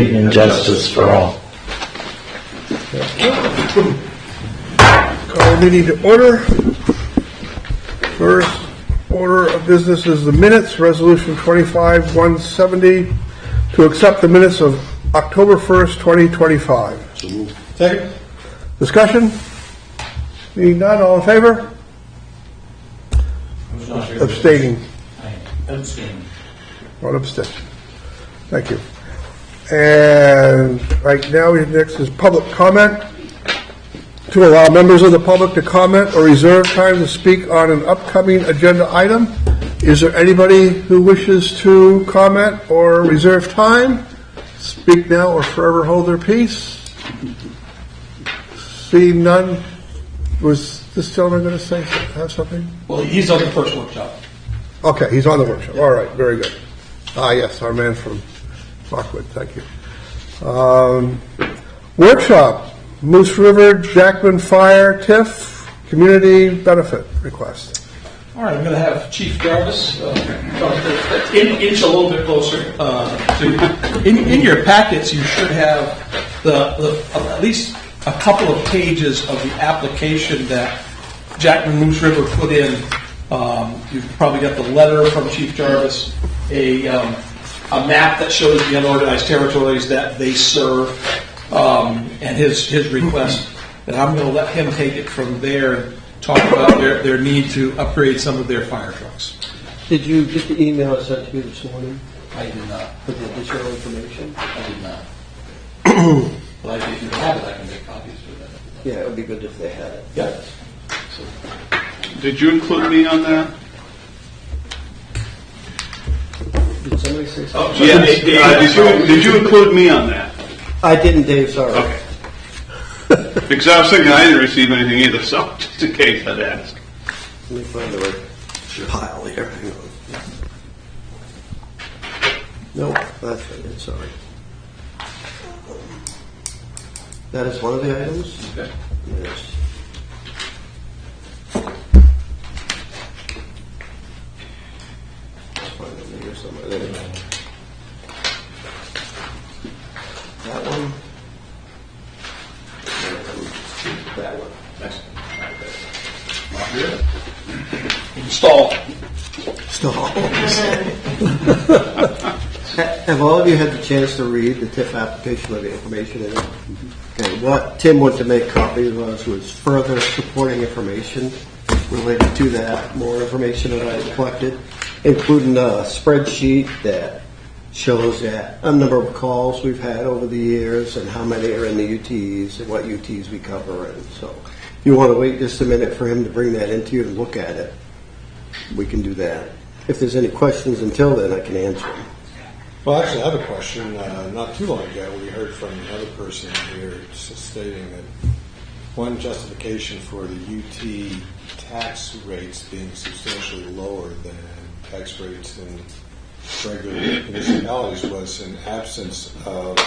liberty and justice for all. Call the meeting to order. First order of business is the minutes, Resolution 25-170, to accept the minutes of October 1st, 2025. Second. Discussion? Being none, all in favor? Abstaining. Abstaining. One abstention. Thank you. And right now, next is public comment. To allow members of the public to comment or reserve time to speak on an upcoming agenda item. Is there anybody who wishes to comment or reserve time? Speak now or forever hold their peace. Seeing none. Was this gentleman going to have something? Well, he's on the first workshop. Okay, he's on the workshop. All right, very good. Yes, our man from Lockwood. Thank you. Workshop. Moose River, Jackman Fire, TIF, Community Benefit Request. All right, I'm going to have Chief Jarvis inch a little bit closer. In your packets, you should have at least a couple of pages of the application that Jackman Moose River put in. You've probably got the letter from Chief Jarvis, a map that shows the unorganized territories that they serve, and his request. And I'm going to let him take it from there and talk about their need to upgrade some of their fire trucks. Did you get the email I sent to you this morning I did not. with the additional information? I did not. Well, if you have it, I can make copies for that. Yeah, it would be good if they had it. Yeah. Did you include me on that? Did somebody say something? Yes. Did you include me on that? I didn't, Dave, sorry. Okay. Because I was thinking I didn't receive anything either, so just in case I'd ask. Let me find the right pile here. Hang on. No, that's right. Sorry. That is one of the items? Okay. Yes. Let's find it here somewhere. There we go. That one. And that one. Install. Stall. Have all of you had the chance to read the TIF application or the information in it? Okay, what Tim wanted to make copies was further supporting information related to that, more information that I collected, including a spreadsheet that shows that a number of calls we've had over the years and how many are in the UTs and what UTs we cover. And so if you want to wait just a minute for him to bring that into you and look at it, we can do that. If there's any questions until then, I can answer them. Well, actually, I have a question. Not too long ago, we heard from another person here stating that one justification for the UT tax rates being substantially lower than tax rates in regular municipalities was an absence of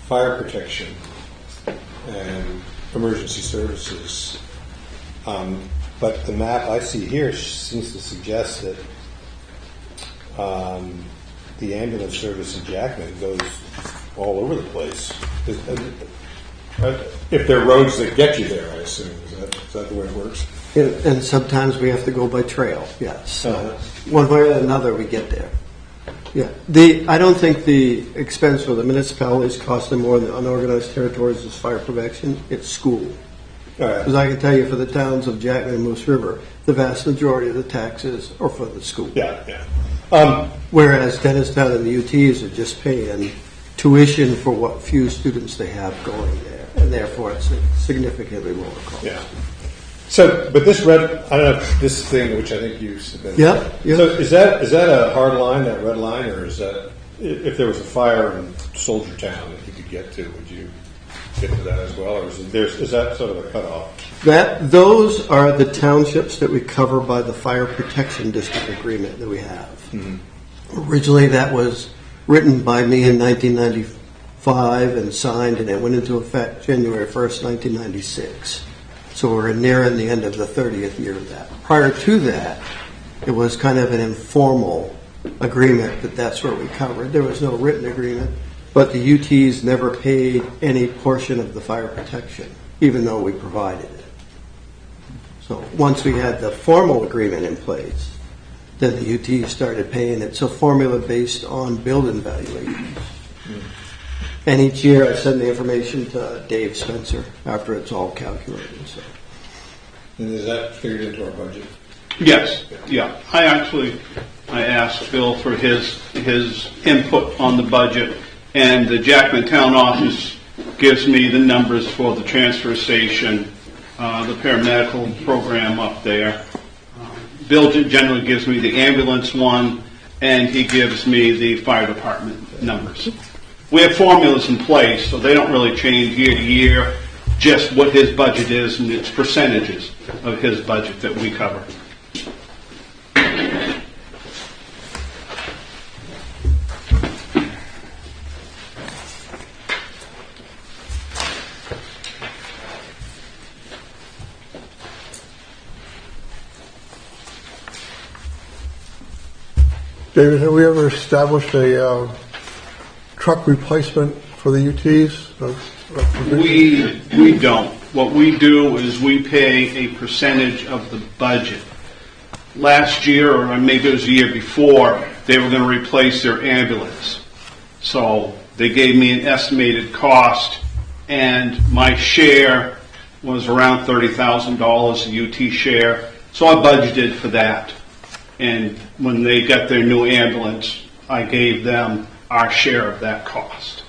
fire protection and emergency services. But the map I see here seems to suggest that the ambulance service in Jackman goes all over the place. If there are roads that get you there, I assume. Is that the way it works? And sometimes we have to go by trail, yes. One way or another, we get there. Yeah. I don't think the expense for the municipalities costing more than unorganized territories is fire prevention. It's school. Because I can tell you for the towns of Jackman and Moose River, the vast majority of the taxes are for the school. Yeah. Whereas Dennistown and the UTs are just paying tuition for what few students they have going there. And therefore, it's a significantly lower cost. Yeah. So, but this I don't know, this thing which I think you submitted. Yeah. So is that a hard line, that red line, or is that if there was a fire in Soldier Town that you could get to, would you get to that as well, or is that sort of a cutoff? Those are the townships that we cover by the Fire Protection District Agreement that we have. Mm-hmm. Originally, that was written by me in 1995 and signed, and it went into effect January 1st, 1996. So we're nearing the end of the 30th year of that. Prior to that, it was kind of an informal agreement that that's where we covered. There was no written agreement. But the UTs never paid any portion of the fire protection, even though we provided it. So once we had the formal agreement in place, then the UTs started paying it. So formula based on building valuations. And each year I send the information to Dave Spencer after it's all calculated. So. And is that figured into our budget? Yes, yeah. I asked Bill for his input on the budget, and the Jackman Town Office gives me the numbers for the transfer station, the paramedical program up there. Bill generally gives me the ambulance one, and he gives me the fire department numbers. We have formulas in place, so they don't really change year to year, just what his budget is and its percentages of his budget that we cover. David, have we ever established a truck replacement for the UTs? We don't. What we do is we pay a percentage of the budget. Last year, or maybe it was the year before, they were going to replace their ambulance. So they gave me an estimated cost, and my share was around $30,000, the UT share. So I budgeted for that. And when they got their new ambulance, I gave them our share of that cost.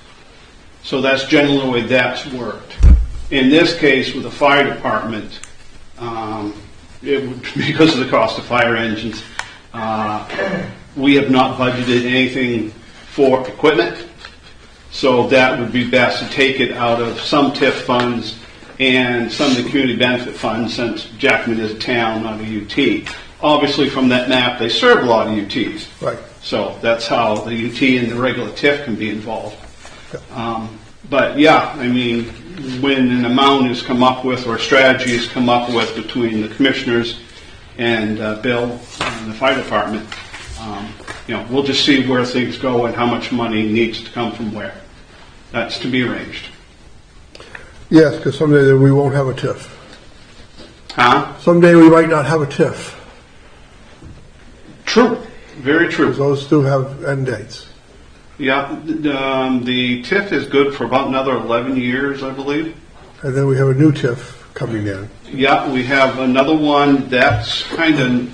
So that's generally the way that's worked. In this case, with the fire department, because of the cost of fire engines, we have not budgeted anything for equipment. So that would be best to take it out of some TIF funds and some of the community benefit funds, since Jackman is a town, not a UT. Obviously, from that map, they serve a lot of UTs. Right. So that's how the UT and the regular TIF can be involved. But yeah, I mean, when an amount is come up with, or a strategy is come up with between the commissioners and Bill and the fire department, we'll just see where things go and how much money needs to come from where. That's to be arranged. Yes, because someday we won't have a TIF. Huh? Someday we might not have a TIF. True. Very true. Those do have end dates. Yeah, the TIF is good for about another 11 years, I believe. And then we have a new TIF coming in. Yeah, we have another one that's kind of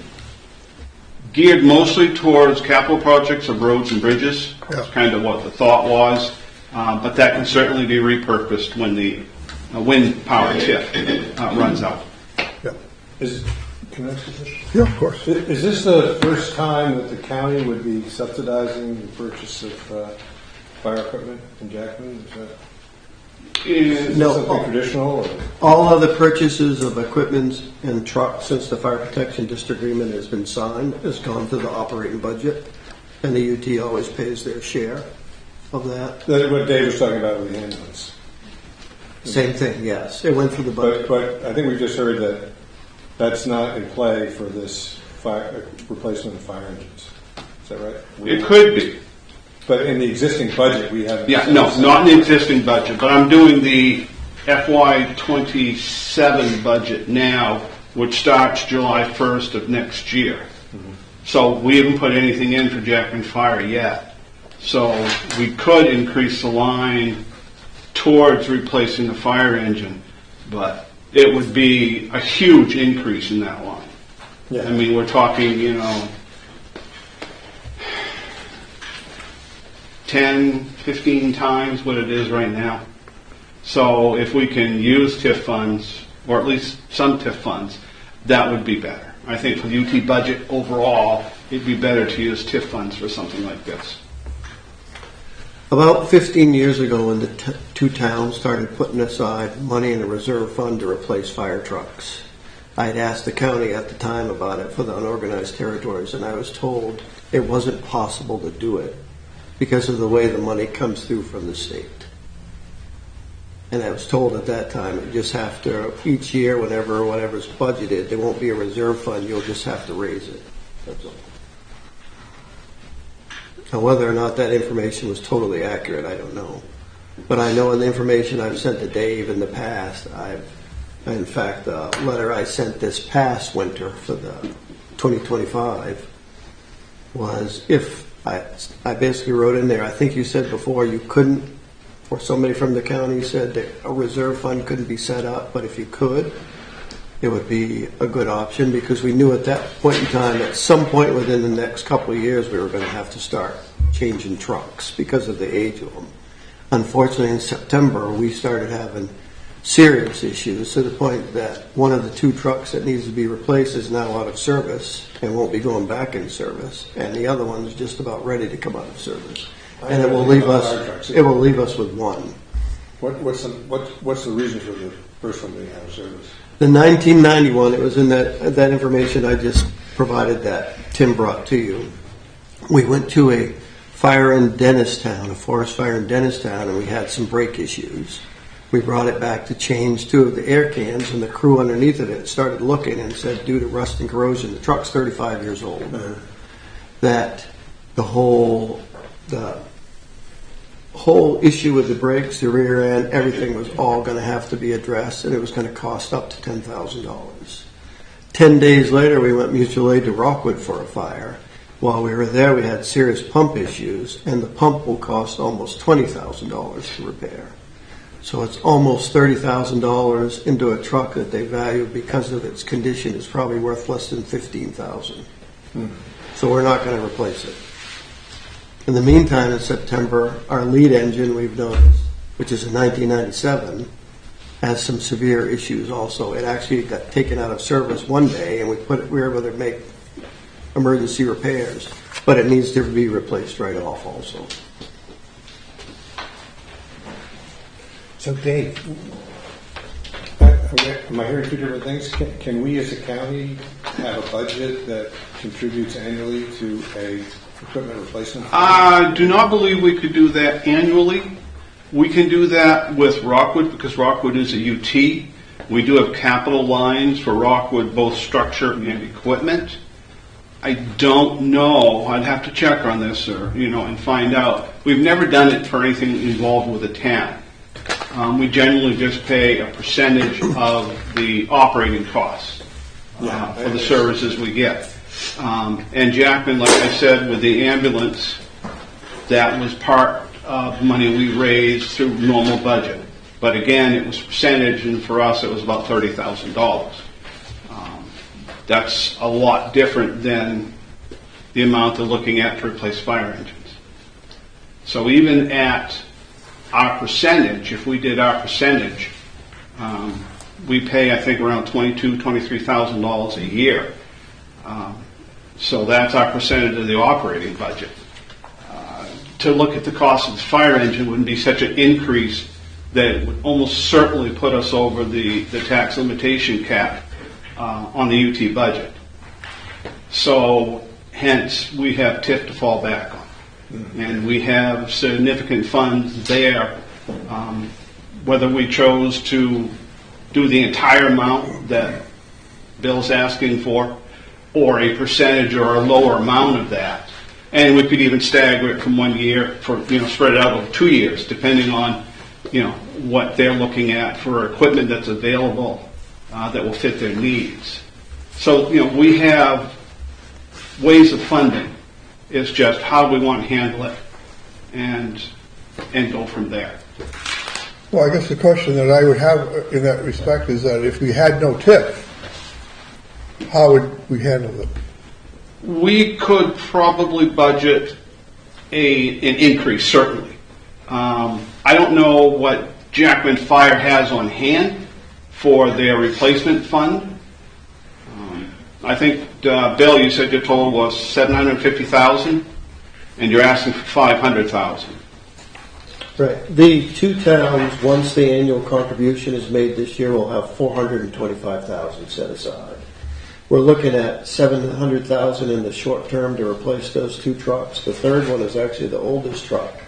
geared mostly towards capital projects of roads and bridges. Yeah. That's kind of what the thought was. But that can certainly be repurposed when the wind power TIF runs out. Yeah. Can I ask a question? Yeah, of course. Is this the first time that the county would be subsidizing the purchase of fire equipment in Jackman? Is No. that something traditional? Or? All other purchases of equipment and trucks since the fire protection district agreement has been signed has gone to the operating budget, and the UT always pays their share of that. That's what Dave was talking about with the ambulance. Same thing, yes. It went through the budget. But I think we just heard that that's not in play for this replacement of fire engines. Is that right? It could be. But in the existing budget, we haven't. Yeah, no, not in the existing budget, but I'm doing the FY27 budget now, which starts July 1st of next year. Mm-hmm. So we haven't put anything in for Jackman Fire yet. So we could increase the line towards replacing the fire engine, but it would be a huge increase in that line. Yeah. I mean, we're talking, 10, 15 times what it is right now. So if we can use TIF funds, or at least some TIF funds, that would be better. I think for the UT budget overall, it'd be better to use TIF funds for something like this. About 15 years ago, when the two towns started putting aside money in a reserve fund to replace fire trucks, I had asked the county at the time about it for the unorganized territories, and I was told it wasn't possible to do it because of the way the money comes through from the state. And I was told at that time, you just have to, each year, whatever's budgeted, there won't be a reserve fund, you'll just have to raise it. That's all. Now, whether or not that information was totally accurate, I don't know. But I know in the information I've sent to Dave in the past, in fact, the letter I sent this past winter for the 2025 was I basically wrote in there, I think you said before you couldn't, or somebody from the county said that a reserve fund couldn't be set up, but if you could, it would be a good option, because we knew at that point in time, at some point within the next couple of years, we were going to have to start changing trucks because of the age of them. Unfortunately, in September, we started having serious issues to the point that one of the 2 trucks that needs to be replaced is now out of service and won't be going back in service, and the other one's just about ready to come out of service. And it will leave us with one. What's the reason for the first one being out of service? The 1991, it was in that information I just provided that Tim brought to you. We went to a fire in Dennistown, a forest fire in Dennistown, and we had some brake issues. We brought it back to change 2 of the air cans, and the crew underneath it started looking and said, due to rust and corrosion, the truck's 35 years old, that the whole issue with the brakes, the rear end, everything was all going to have to be addressed, and it was going to cost up to $10,000. 10 days later, we went mutual aid to Rockwood for a fire. While we were there, we had serious pump issues, and the pump will cost almost $20,000 to repair. So it's almost $30,000 into a truck that they value because of its condition is probably worth less than $15,000. So we're not going to replace it. In the meantime, in September, our lead engine, we've noticed, which is a 1997, has some severe issues also. It actually got taken out of service one day, and we were able to make emergency repairs, but it needs to be replaced right off also. So Dave, am I hearing 2 different things? Can we as a county have a budget that contributes annually to a equipment replacement? I do not believe we could do that annually. We can do that with Rockwood, because Rockwood is a UT. We do have capital lines for Rockwood, both structure and equipment. I don't know. I'd have to check on this, and find out. We've never done it for anything involved with a town. We generally just pay a percentage of the operating costs for the services we get. And Jackman, like I said, with the ambulance, that was part of money we raised through normal budget. But again, it was percentage, and for us it was about $30,000. That's a lot different than the amount they're looking at to replace fire engines. So even at our percentage, if we did our percentage, we pay, I think, around $22,000, $23,000 a year. So that's our percentage of the operating budget. To look at the cost of the fire engine wouldn't be such an increase that it would almost certainly put us over the tax limitation cap on the UT budget. So hence we have TIF to fall back on. And we have significant funds there, whether we chose to do the entire amount that Bill's asking for, or a percentage or a lower amount of that. And we could even stagger it from 1 year for, spread it out over 2 years, depending on, what they're looking at for equipment that's available that will fit their needs. So, we have ways of funding. It's just how do we want to handle it and go from there. Well, I guess the question that I would have in that respect is that if we had no TIF, how would we handle it? We could probably budget an increase, certainly. I don't know what Jackman Fire has on hand for their replacement fund. I think, Bill, you said your total was $750,000, and you're asking for $500,000. Right. The 2 towns, once the annual contribution is made this year, will have $425,000 set aside. We're looking at $700,000 in the short term to replace those 2 trucks. The third one is actually the oldest truck,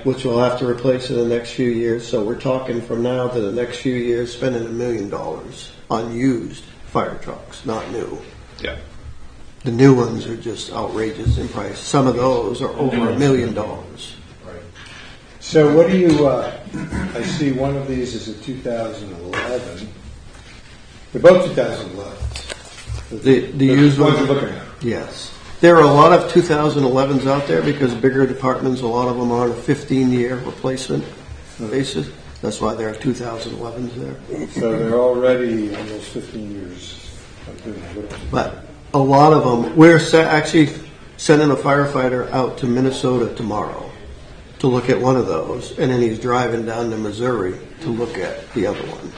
which we'll have to replace in the next few years. So we're talking from now to the next few years spending $1 million on used fire trucks, not new. Yeah. The new ones are just outrageous in price. Some of those are over $1 million. So what do you, I see one of these is a 2011. They're both 2011. The used ones ones, you're looking at. yes. There are a lot of 2011s out there because bigger departments, a lot of them are on a 15-year replacement basis. That's why there are 2011s there. So they're already almost 15 years. But a lot of them, we're actually sending a firefighter out to Minnesota tomorrow to look at one of those, and then he's driving down to Missouri to look at the other one.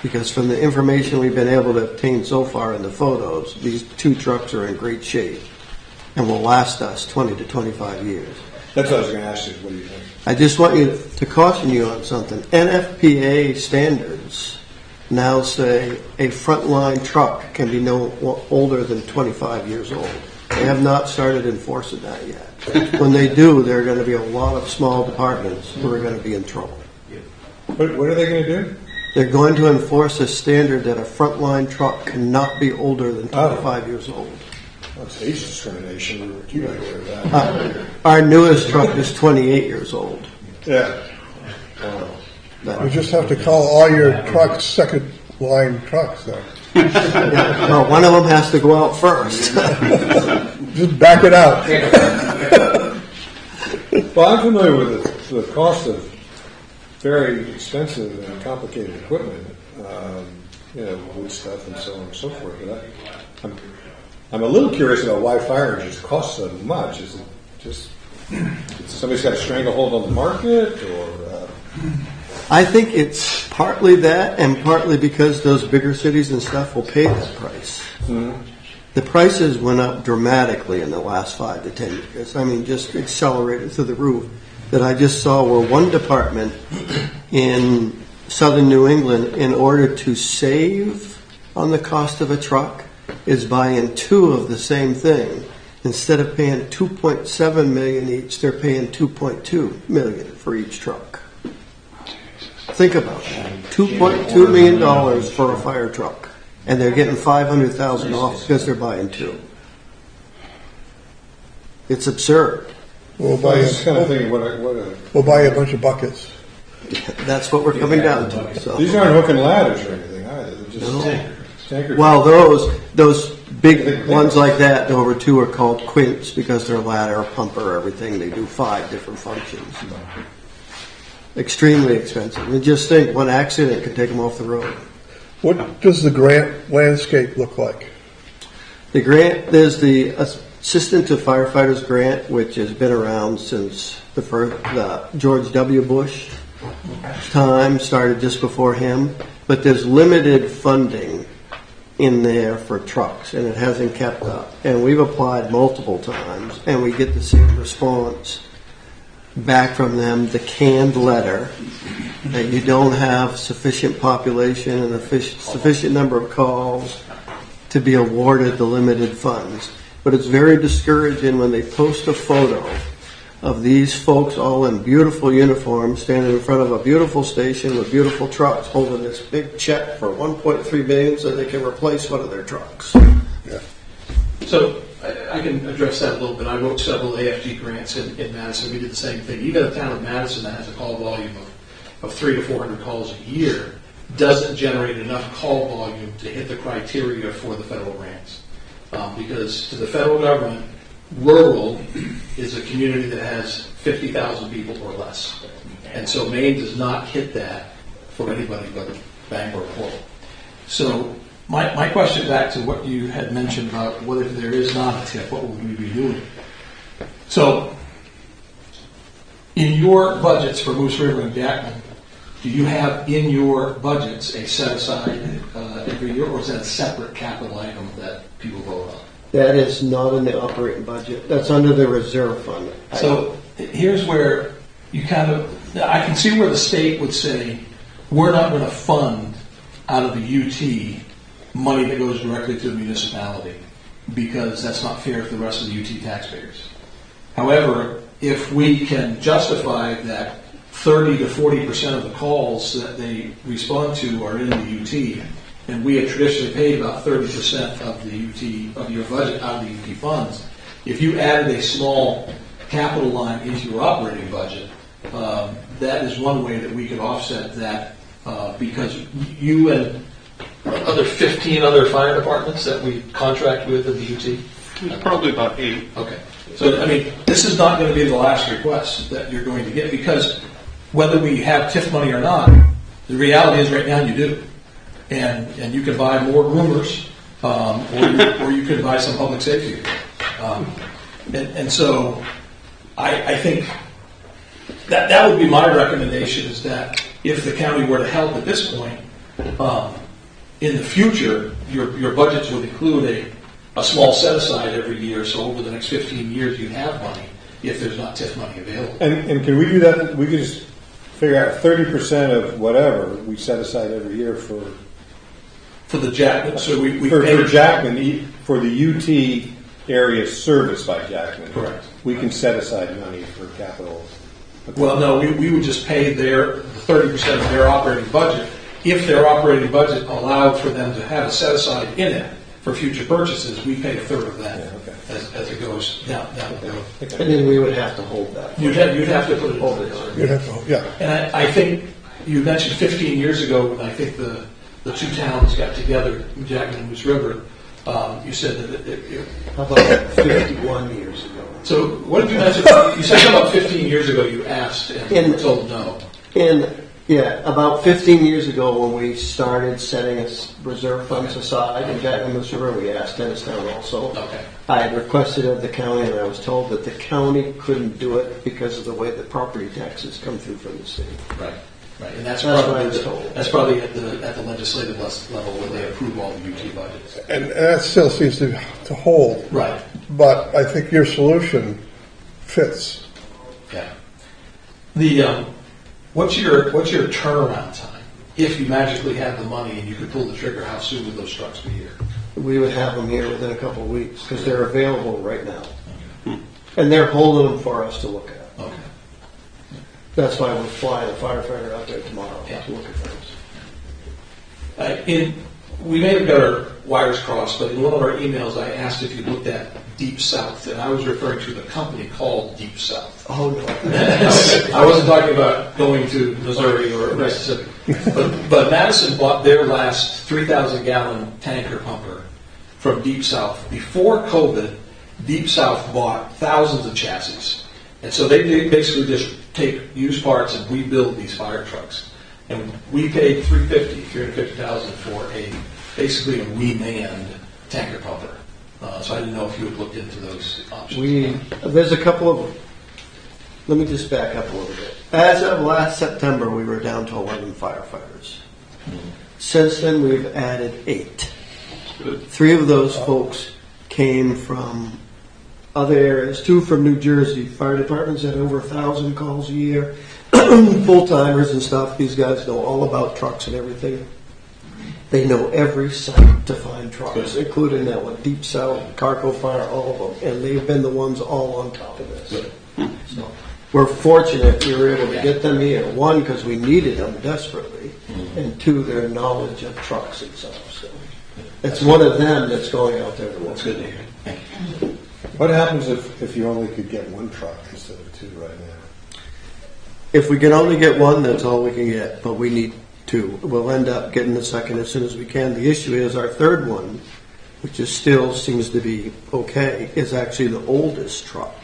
Because from the information we've been able to obtain so far in the photos, these two trucks are in great shape and will last us 20 to 25 years. That's what I was going to ask you. What do you think? I just want you to caution you on something. NFPA standards now say a frontline truck can be no older than 25 years old. They have not started enforcing that yet. When they do, there are going to be a lot of small departments who are going to be in trouble. What are they going to do? They're going to enforce a standard that a frontline truck cannot be older than 25 years old. That's age discrimination. We were too aware of that. Our newest truck is 28 years old. Yeah. You just have to call all your trucks second line trucks then. Well, one of them has to go out first. Just back it out. Well, I'm familiar with the cost of very expensive and complicated equipment, wood stuff and so on and so forth. But I'm a little curious about why fire engines cost so much. Is it just somebody's got a stranglehold on the market, or? I think it's partly that, and partly because those bigger cities and stuff will pay that price. Mm-hmm. The prices went up dramatically in the last 5 to 10 years. I mean, just accelerated through the roof. That I just saw where one department in southern New England, in order to save on the cost of a truck, is buying two of the same thing. Instead of paying $2.7 million each, they're paying $2.2 million for each truck. Think about that. $2.2 million for a fire truck, and they're getting $500,000 off because they're buying two. It's absurd. We'll I buy was just kind of thinking, we'll buy a bunch of buckets. That's what we're coming down to. So. these aren't hook and ladders or anything either. They're just tanker. Well, those big ones like that over two are called quints because they're ladder, pumper, everything. They do 5 different functions. Extremely expensive. And just think, one accident could take them off the road. What does the grant landscape look like? The grant, there's the Assistant to Firefighters Grant, which has been around since the George W. Bush time, started just before him. But there's limited funding in there for trucks, and it hasn't kept up. And we've applied multiple times, and we get the same response back from them, the canned letter, that you don't have sufficient population and a sufficient number of calls to be awarded the limited funds. But it's very discouraging when they post a photo of these folks all in beautiful uniforms standing in front of a beautiful station with beautiful trucks holding this big check for $1.3 million so they can replace one of their trucks. Yeah. So I can address that a little bit. I wrote several AFG grants in Madison. We did the same thing. Even a town of Madison that has a call volume of 300 to 400 calls a year doesn't generate enough call volume to hit the criteria for the federal grants. Because to the federal government, rural is a community that has 50,000 people or less. And so Maine does not hit that for anybody but Bangor or Portland. So my question back to what you had mentioned about what if there is not a tip, what would we be doing? So in your budgets for Moose River and Jackman, do you have in your budgets a set aside every year, or is that a separate capital item that people vote on? That is not in the operating budget. That's under the reserve fund. So here's where you I can see where the state would say, we're not going to fund out of the UT money that goes directly to the municipality because that's not fair to the rest of the UT taxpayers. However, if we can justify that 30 to 40% of the calls that they respond to are in the UT, and we have traditionally paid about 30% of the UT, of your budget out of the UT funds. If you added a small capital line into your operating budget, that is one way that we could offset that, because you and other 15 other fire departments that we contract with in the UT? It's probably about 8. Okay. So, I mean, this is not going to be the last request that you're going to get, because whether we have TIF money or not, the reality is right now you do. And you can buy more groomers, or you could buy some public safety. And so I think that would be my recommendation, is that if the county were to help at this point, in the future, your budgets would include a small set aside every year, so over the next 15 years you'd have money if there's not TIF money available. And can we do that? We could just figure out 30% of whatever we set aside every year for the Jackman, so we for pay Jackman, for the UT area serviced by Jackman. Correct. We can set aside money for capital. Well, no, we would just pay their 30% of their operating budget. If their operating budget allowed for them to have a set aside in it for future purchases, we pay a third of that. Yeah, okay. as it goes down the road. And then we would have to hold that. You'd have to put it over there. You'd have to, yeah. And I think you mentioned 15 years ago when I think the two towns got together, Jackman and Moose River. You said that it How about 51 years ago? so what did you mention? You said about 15 years ago you asked and were told no. About 15 years ago when we started setting reserve funds aside in Jackman Moose River, we asked Dennistown also. Okay. I had requested of the county, and I was told that the county couldn't do it because of the way the property taxes come through from the city. Right. Right. And that's That's probably what I was told. that's probably at the legislative level where they approve all the UT budgets. And that still seems to hold. Right. But I think your solution fits. Yeah. The what's your turnaround time if you magically have the money and you could pull the trigger? How soon would those trucks be here? We would have them here within a couple of weeks because they're available right now. And they're holding them for us to look at. Okay. That's why we're flying a firefighter out there tomorrow Yeah. to look at things. We may have got our wires crossed, but in one of our emails I asked if you looked at Deep South, and I was referring to the company called Deep South. Oh, no. I wasn't talking about going to Missouri or Mississippi. But Madison bought their last 3,000-gallon tanker pumper from Deep South. Before COVID, Deep South bought thousands of chassis. And so they basically just take used parts and rebuild these fire trucks. And we paid $350,000 for basically a remanned tanker pumper. So I didn't know if you had looked into those options. There's a couple of, let me just back up a little bit. As of last September, we were down to 11 firefighters. Since then, we've added 8. 3 of those folks came from other areas, 2 from New Jersey. Fire departments had over 1,000 calls a year. Full-timers and stuff. These guys know all about trucks and everything. They know every site to find trucks, including that one, Deep South, Carco Fire, all of them. And they've been the ones all on top of this. So we're fortunate we were able to get them here. 1, because we needed them desperately, and 2, their knowledge of trucks and stuff. So it's one of them that's going out there to look. That's good to hear. Thank you. What happens if you only could get 1 truck instead of 2 right now? If we can only get 1, that's all we can get, but we need 2. We'll end up getting the second as soon as we can. The issue is our third one, which is still seems to be okay, is actually the oldest truck,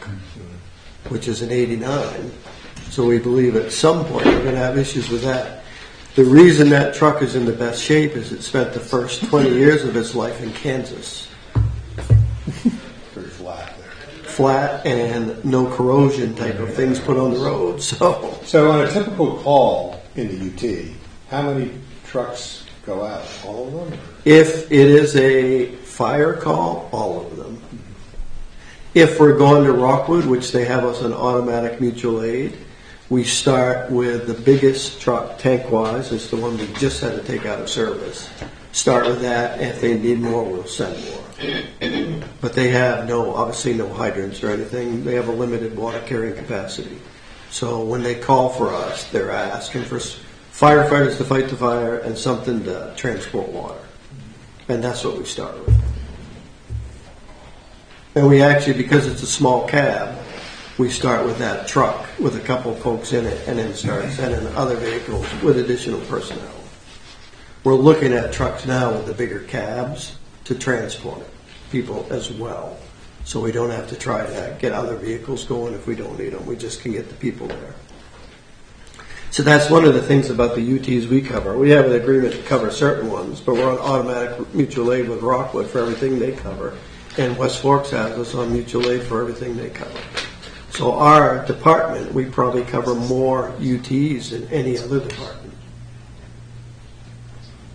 which is an 89. So we believe at some point we're going to have issues with that. The reason that truck is in the best shape is it spent the first 20 years of its life in Kansas. Pretty flat there. Flat and no corrosion type of things put on the road. So on a typical call in the UT, how many trucks go out? All of them? If it is a fire call, all of them. If we're going to Rockwood, which they have us an automatic mutual aid, we start with the biggest truck tank-wise. It's the one we just had to take out of service. Start with that. If they need more, we'll send more. But they have obviously no hydrants or anything. They have a limited water carrying capacity. So when they call for us, they're asking for firefighters to fight the fire and something to transport water. And that's what we start with. And we actually, because it's a small cab, we start with that truck with a couple folks in it and then start sending other vehicles with additional personnel. We're looking at trucks now with the bigger cabs to transport people as well. So we don't have to try to get other vehicles going if we don't need them. We just can get the people there. So that's one of the things about the UTs we cover. We have an agreement to cover certain ones, but we're on automatic mutual aid with Rockwood for everything they cover. And West Forks has us on mutual aid for everything they cover. So our department, we probably cover more UTs than any other department.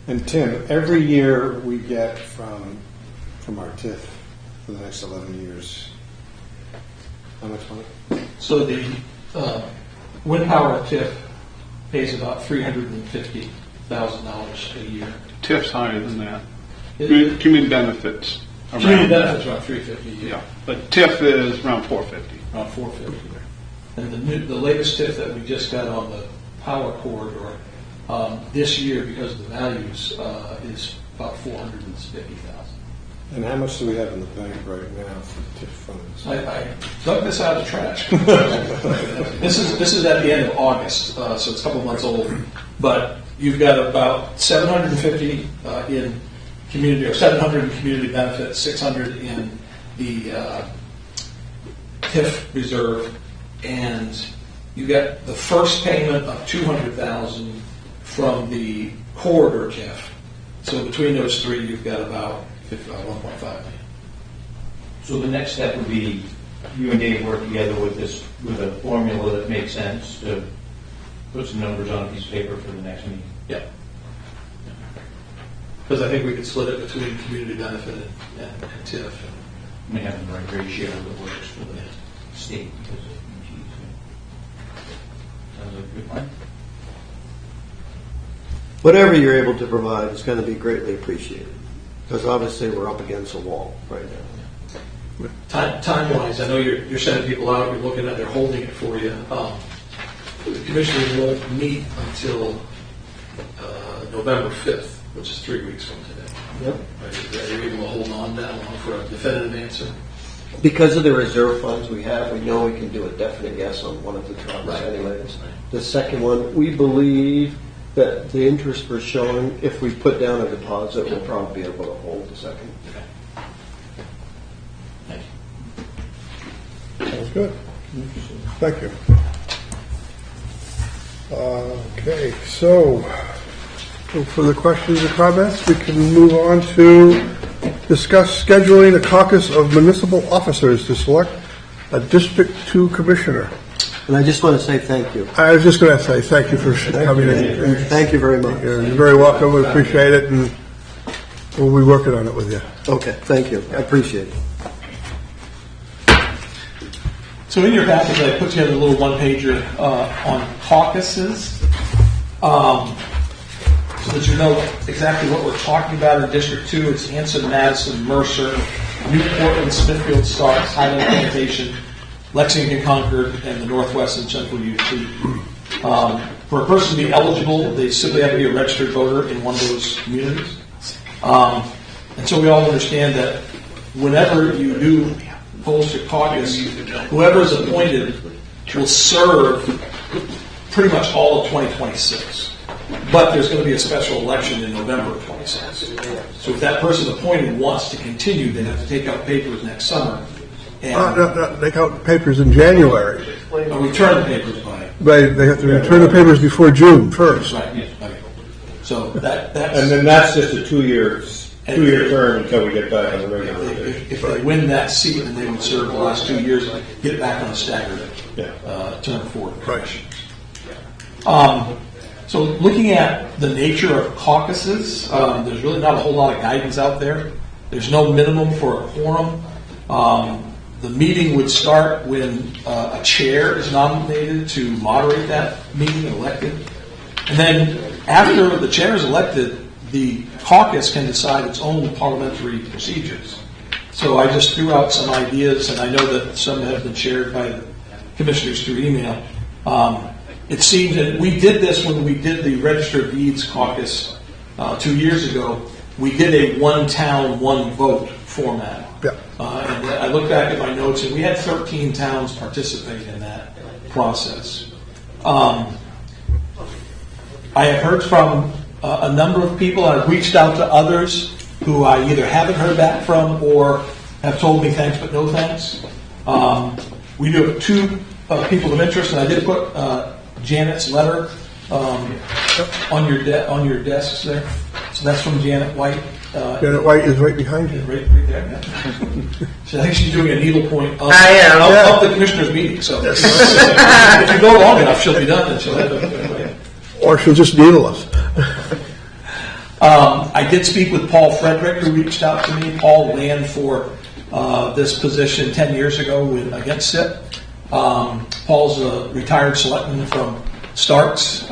And Tim, every year we get from our TIF for the next 11 years, how much money? So the wind power TIF pays about $350,000 a year. TIF's higher than that. It- Community benefits. Community benefits around $350 a year. Yeah, but TIF is around $450. Around $450. And the latest TIF that we just got on the power corridor this year, because of the values, is about $450,000. And how much do we have in the bank right now for TIF funds? I dug this out of the trash. This is at the end of August, so it's a couple of months old. But you've got about 750 in community, or 700 in community benefits, 600 in the TIF reserve, and you get the first payment of $200,000 from the corridor TIF. So between those three, you've got about 1.5 million. So the next step would be you and Dave work together with a formula that makes sense to put some numbers on a piece of paper for the next meeting. Yeah. Because I think we could split it between community benefit and TIF. We have the right ratio that works for the state because of UTs. Sounds like a good plan. Whatever you're able to provide is going to be greatly appreciated. Because obviously we're up against a wall right now. Time-wise, I know you're sending people out, you're looking at, they're holding it for you. The commissioners won't meet until November 5th, which is 3 weeks from today. Yep. Are you able to hold on that long for a definitive answer? Because of the reserve funds we have, we know we can do a definite yes on one of the trucks Right. anyways. The second one, we believe that the interest we're showing, if we put down a deposit, we'll probably be able to hold the second. Thank you. Sounds good. Thank you. Okay, so no further questions or comments. We can move on to discuss scheduling a caucus of municipal officers to select a District 2 commissioner. And I just want to say thank you. I was just going to say thank you for coming And in. thank you very much. You're very welcome. We appreciate it, and we'll be working on it with you. Okay, thank you. I appreciate it. So in your package, I put together a little one-pager on caucuses, so that you know exactly what we're talking about in District 2. It's Anson, Madison, Mercer, New Portland, Smithfield, Starks, Highland Plantation, Lexington, Concord, and the Northwest and Central UT. For a person to be eligible, they simply have to be a registered voter in one of those communities. And so we all understand that whenever you do post a caucus, whoever is appointed will serve pretty much all of 2026. But there's going to be a special election in November of 26. So if that person appointed wants to continue, they have to take out papers next summer and They count papers in January. return the papers by. They have to return the papers before June 1st. Right. Okay. So that's. And then that's just a two-year term until we get back on the regular. If they win that seat, then they would serve the last 2 years, get back on a staggered term for the commission. So looking at the nature of caucuses, there's really not a whole lot of guidance out there. There's no minimum for a quorum. The meeting would start when a chair is nominated to moderate that meeting, elected. And then after the chair is elected, the caucus can decide its own parliamentary procedures. So I just threw out some ideas, and I know that some have been shared by the commissioners through email. It seems that we did this when we did the Register of Deeds caucus 2 years ago. we did a one town, one vote format. Yeah. And I look back at my notes, and we had 13 towns participate in that process. I have heard from a number of people. I've reached out to others who I either haven't heard back from or have told me thanks but no thanks. We do have two people of interest, and I did put Janet's letter on your desks there. So that's from Janet White. Janet White is right behind you. Right there. Yeah. So I think she's doing a needlepoint of, I am. of the commissioners' meeting. So if you go long enough, she'll be done, and she'll have to. Or she'll just needle us. I did speak with Paul Frederick, who reached out to me. Paul ran for this position 10 years ago against SIP. Paul's a retired selectman from Starks.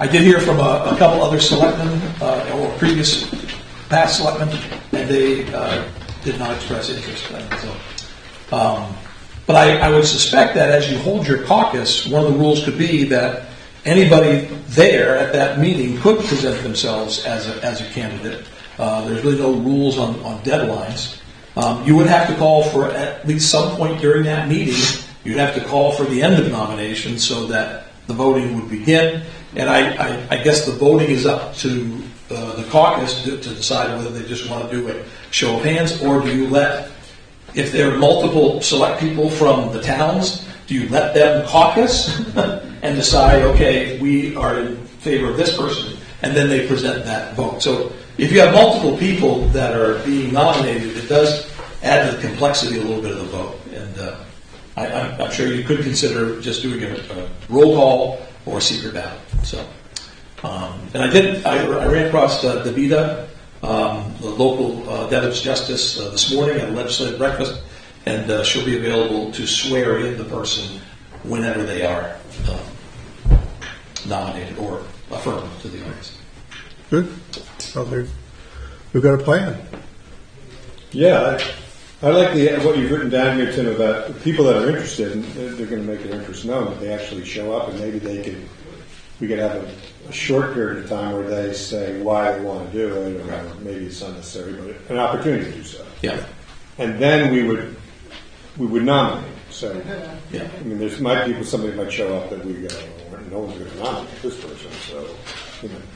I did hear from a couple other selectmen, or previous past selectmen, and they did not express interest. But I would suspect that as you hold your caucus, one of the rules could be that anybody there at that meeting could present themselves as a candidate. There's really no rules on deadlines. You would have to call for at least some point during that meeting. You'd have to call for the end of nomination so that the voting would begin. And I guess the voting is up to the caucus to decide whether they just want to do a show of hands, or do you let, if there are multiple select people from the towns, do you let them caucus and decide, okay, we are in favor of this person, and then they present that vote. So if you have multiple people that are being nominated, it does add to the complexity a little bit of the vote. And I'm sure you could consider just doing a roll call or a secret ballot. So, and I ran across Davida, the local Devon's Justice, this morning at a legislative breakfast, and she'll be available to swear in the person whenever they are nominated or affirmed to the office. Good. Well, we've got a plan. Yeah, I like what you've written down here, Tim, about the people that are interested, and they're going to make their interest known, that they actually show up, and maybe we could have a short period of time where they say why they want to do it, or maybe it's unnecessary, but an opportunity to do so. Yeah. And then we would nominate. So, Yeah. I mean, somebody might show up that we go, no one's going to nominate this person. So,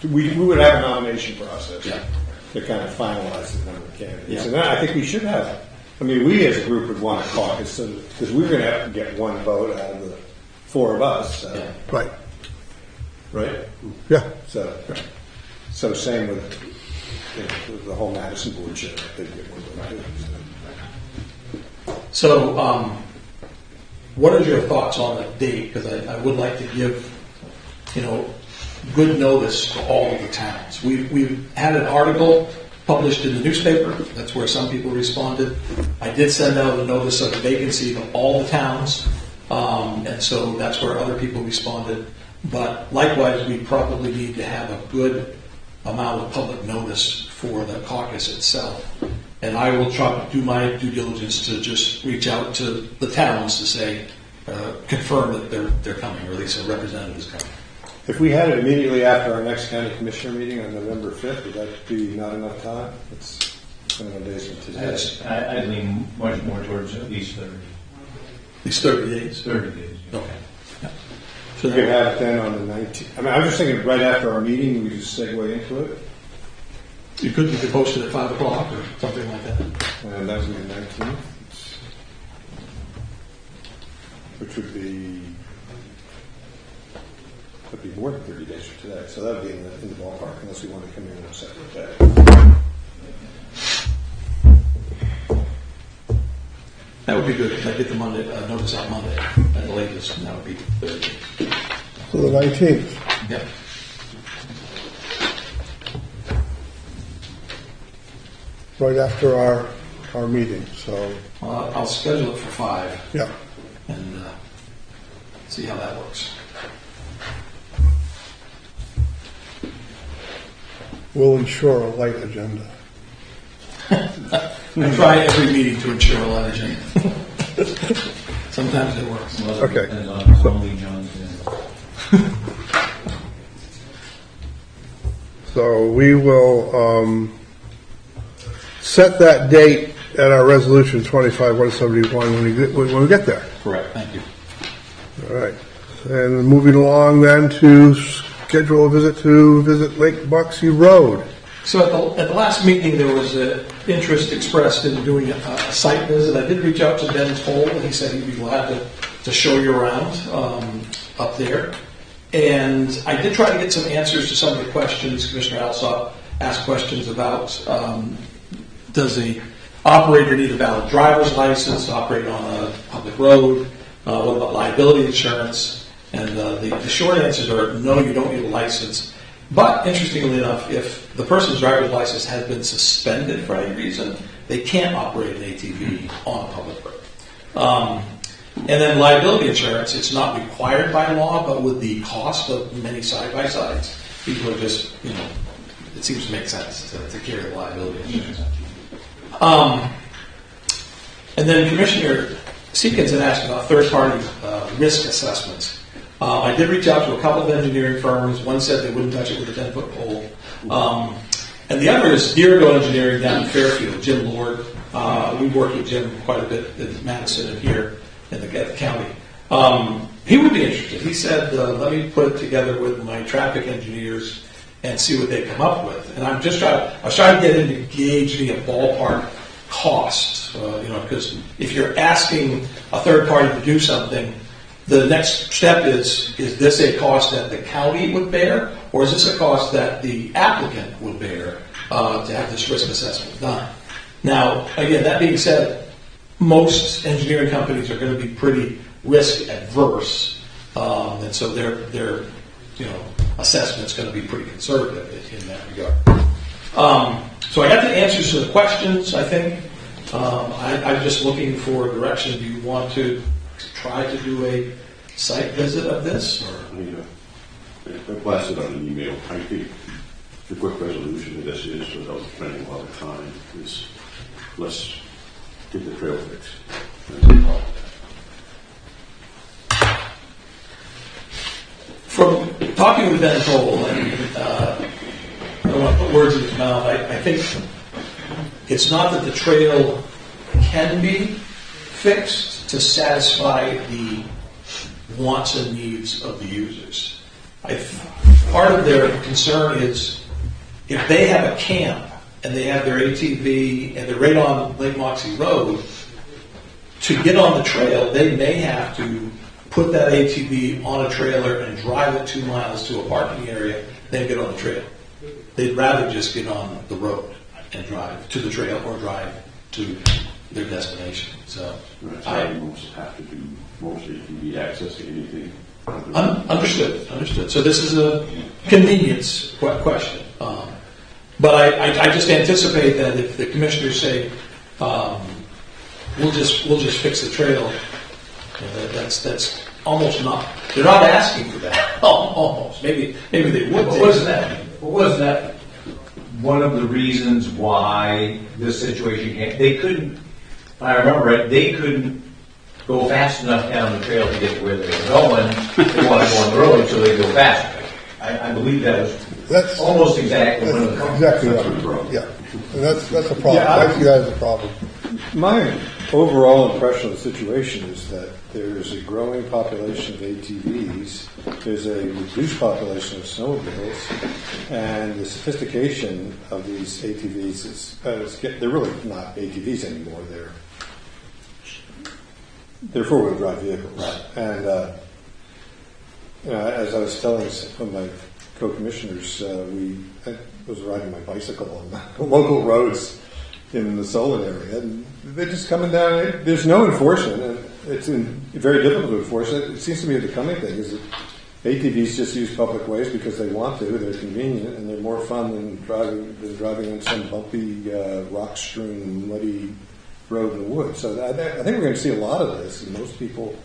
we would have a nomination process to kind of finalize the number of candidates. Yeah. And then I think we should have. I mean, we as a group would want to caucus because we're going to have to get one vote out of the four of us. So, Right. right? Yeah. So same with the whole Madison board should they get one vote too. So, what are your thoughts on the date? Because I would like to give, good notice to all of the towns. We've had an article published in the newspaper. That's where some people responded. I did send out a notice of the vacancy to all the towns, and so that's where other people responded. But likewise, we probably need to have a good amount of public notice for the caucus itself. And I will try to do my due diligence to just reach out to the towns to say, confirm that they're coming, or at least a representative is coming. If we had it immediately after our next county commissioner meeting on November 5th, would that be not enough time? It's 21 days from today. I lean much more towards at least 30. At least 30 days? 30 days. Yeah. Okay. Yeah. So We could have it then on the 19th. I mean, I'm just thinking right after our meeting, we just segue into it. You could post it at 5 o'clock or something like that. And that would be the 19th, which would be more than 30 days from today. So that would be in the ballpark, unless we want to come in on a separate day. That would be good if I get the notice out Monday at the latest, and that would be Thursday. So the 19th. Yeah. Right after our meeting. So I'll schedule it for 5 yeah. and see how that works. We'll ensure a light agenda. I try every meeting to ensure a light agenda. Sometimes it works. Well, Okay. depends on how long John's in. So So we will set that date at our resolution 25-171 when we get there. Correct, thank you. All right. And moving along then to schedule a visit Lake Moxie Road. So at the last meeting, there was interest expressed in doing a site visit. I did reach out to Ben Toll, and he said he'd be glad to show you around up there. And I did try to get some answers to some of the questions. Commissioner Alsop asked questions about does a operator need a valid driver's license to operate on a public road? What about liability insurance? And the short answers are no, you don't need a license. But interestingly enough, if the person's driver's license has been suspended for any reason, they can't operate an ATV on a public road. And then liability insurance, it's not required by law, but with the cost of many side-by-sides, people are just, it seems to make sense to carry the liability insurance. And then Commissioner Seekins had asked about third-party risk assessments. I did reach out to a couple of engineering firms. One said they wouldn't touch it with a 10-foot pole. And the other is Deergo Engineering down in Fairfield, Jim Lord. We work with Jim quite a bit in Madison and here in the county. He would be interested. He said, let me put it together with my traffic engineers and see what they come up with. And I was trying to get him to gauge me a ballpark cost, because if you're asking a third party to do something, the next step is this a cost that the county would bear, or is this a cost that the applicant would bear to have this risk assessment done? Now, again, that being said, most engineering companies are going to be pretty risk adverse, and so their assessment's going to be pretty conservative in that regard. So I got the answers to the questions, I think. I'm just looking for direction. Do you want to try to do a site visit of this? Or? I blasted on an email. I think the quick resolution of this is, without spending a lot of time, is let's get the trail fixed. From talking with Ben Toll, and I don't want to put words in his mouth, I think it's not that the trail can be fixed to satisfy the wants and needs of the users. Part of their concern is if they have a camp and they have their ATV and they're right on Lake Moxie Road, to get on the trail, they may have to put that ATV on a trailer and drive it 2 miles to a parking area, then get on the trail. They'd rather just get on the road and drive to the trail or drive to their destination. So I most have to do mostly ATV access to anything. Understood. So this is a convenience question. But I just anticipate that if the commissioners say we'll just fix the trail, that's almost not. They're not asking for that. Almost. Maybe they would. What was that? Was that one of the reasons why this situation came? They couldn't. If I remember it, they couldn't go fast enough down the trail to get to where they were going. They want to go on the road, so they go faster. I believe that's almost exactly one of the exactly right. Yeah, and that's a problem. I see that as a problem. My overall impression of the situation is that there's a growing population of ATVs, there's a reduced population of snowmobiles, and the sophistication of these ATVs they're really not ATVs anymore. They're four-wheel drive vehicles. Right. And as I was telling some of my co-commissioners, I was riding my bicycle on local roads in the Solon area, and they're just coming down. There's no enforcement, and it's very difficult to enforce it. It seems to me the coming thing is that ATVs just use public ways because they want to. They're convenient, and they're more fun than driving on some bumpy, rock-strewn, muddy road in the woods. So I think we're going to see a lot of this, and most people,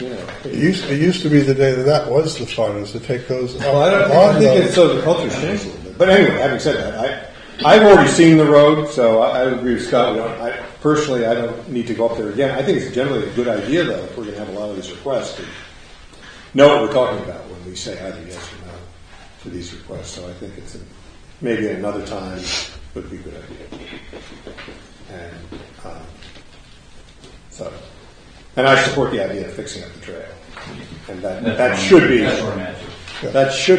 It used to be the day that was the fun, is to take those. I think it's so the culture's changed a little bit. But anyway, having said that, I've already seen the road, so I agree with Scott. Personally, I don't need to go up there again. I think it's generally a good idea, though, if we're going to have a lot of these requests, to know what we're talking about when we say either yes or no. to these requests. So I think maybe another time would be a good idea. And I support the idea of fixing up the trail, and that should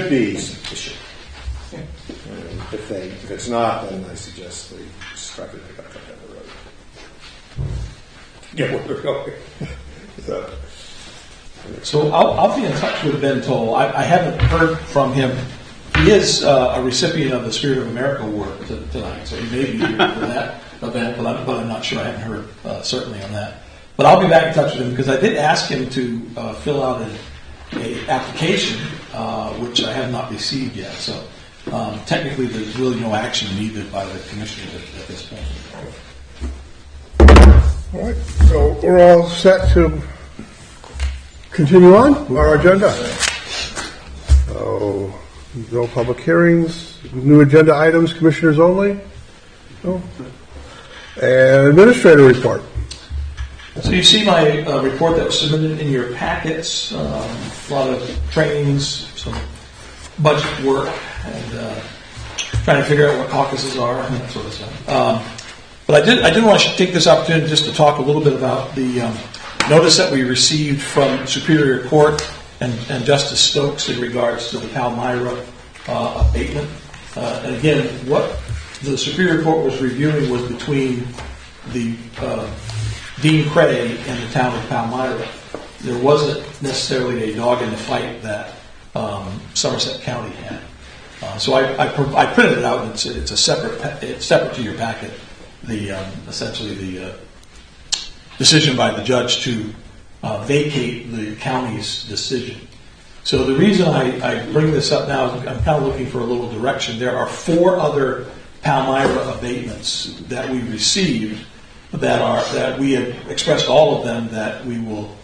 be sufficient. And if it's not, then I suggest they strike it back up down the road. Get where we're going. So I'll be in touch with Ben Toll. I haven't heard from him. He is a recipient of the Spirit of America Award tonight, so he may be here for that event, but I'm not sure. I haven't heard certainly on that. But I'll be back in touch with him because I did ask him to fill out an application, which I have not received yet. So technically, there's really no action needed by the commissioners at this point. All right, so we're all set to continue on our agenda. So, no public hearings, new agenda items, commissioners only? No? And administrator report. So you see my report that was submitted in your packets, a lot of trainings, some budget work, and trying to figure out what caucuses are and that sort of stuff. But I did want to take this opportunity just to talk a little bit about the notice that we received from Superior Court and Justice Stokes in regards to the Palmyra abatement. And again, what the Superior Court was reviewing was between the Dean Cray and the town of Palmyra. There wasn't necessarily a dog in the fight that Somerset County had. So I printed it out, and it's a separate to your packet. Essentially the decision by the judge to vacate the county's decision. So the reason I bring this up now is I'm kind of looking for a little direction. There are 4 other Palmyra abatements that we received that we have expressed all of them that we will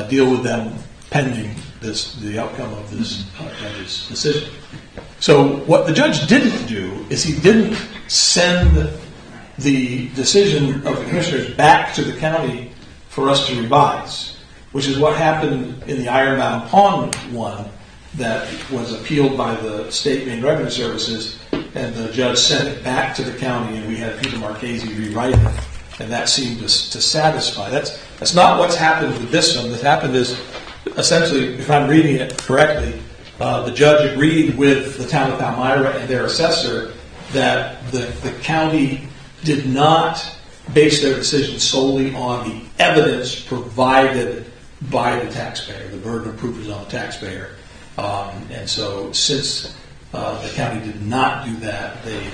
deal with them pending the outcome of this judge's decision. So what the judge didn't do is he didn't send the decision of the commissioners back to the county for us to revise, which is what happened in the Ironbound Pond one that was appealed by the State Maine Revenue Services, and the judge sent it back to the county, and we had Peter Marchese rewrite it, and that seemed to satisfy. That's not what's happened with this one. What happened is, essentially, if I'm reading it correctly, the judge agreed with the town of Palmyra and their assessor that the county did not base their decision solely on the evidence provided by the taxpayer. The burden of proof is on the taxpayer. And so since the county did not do that, they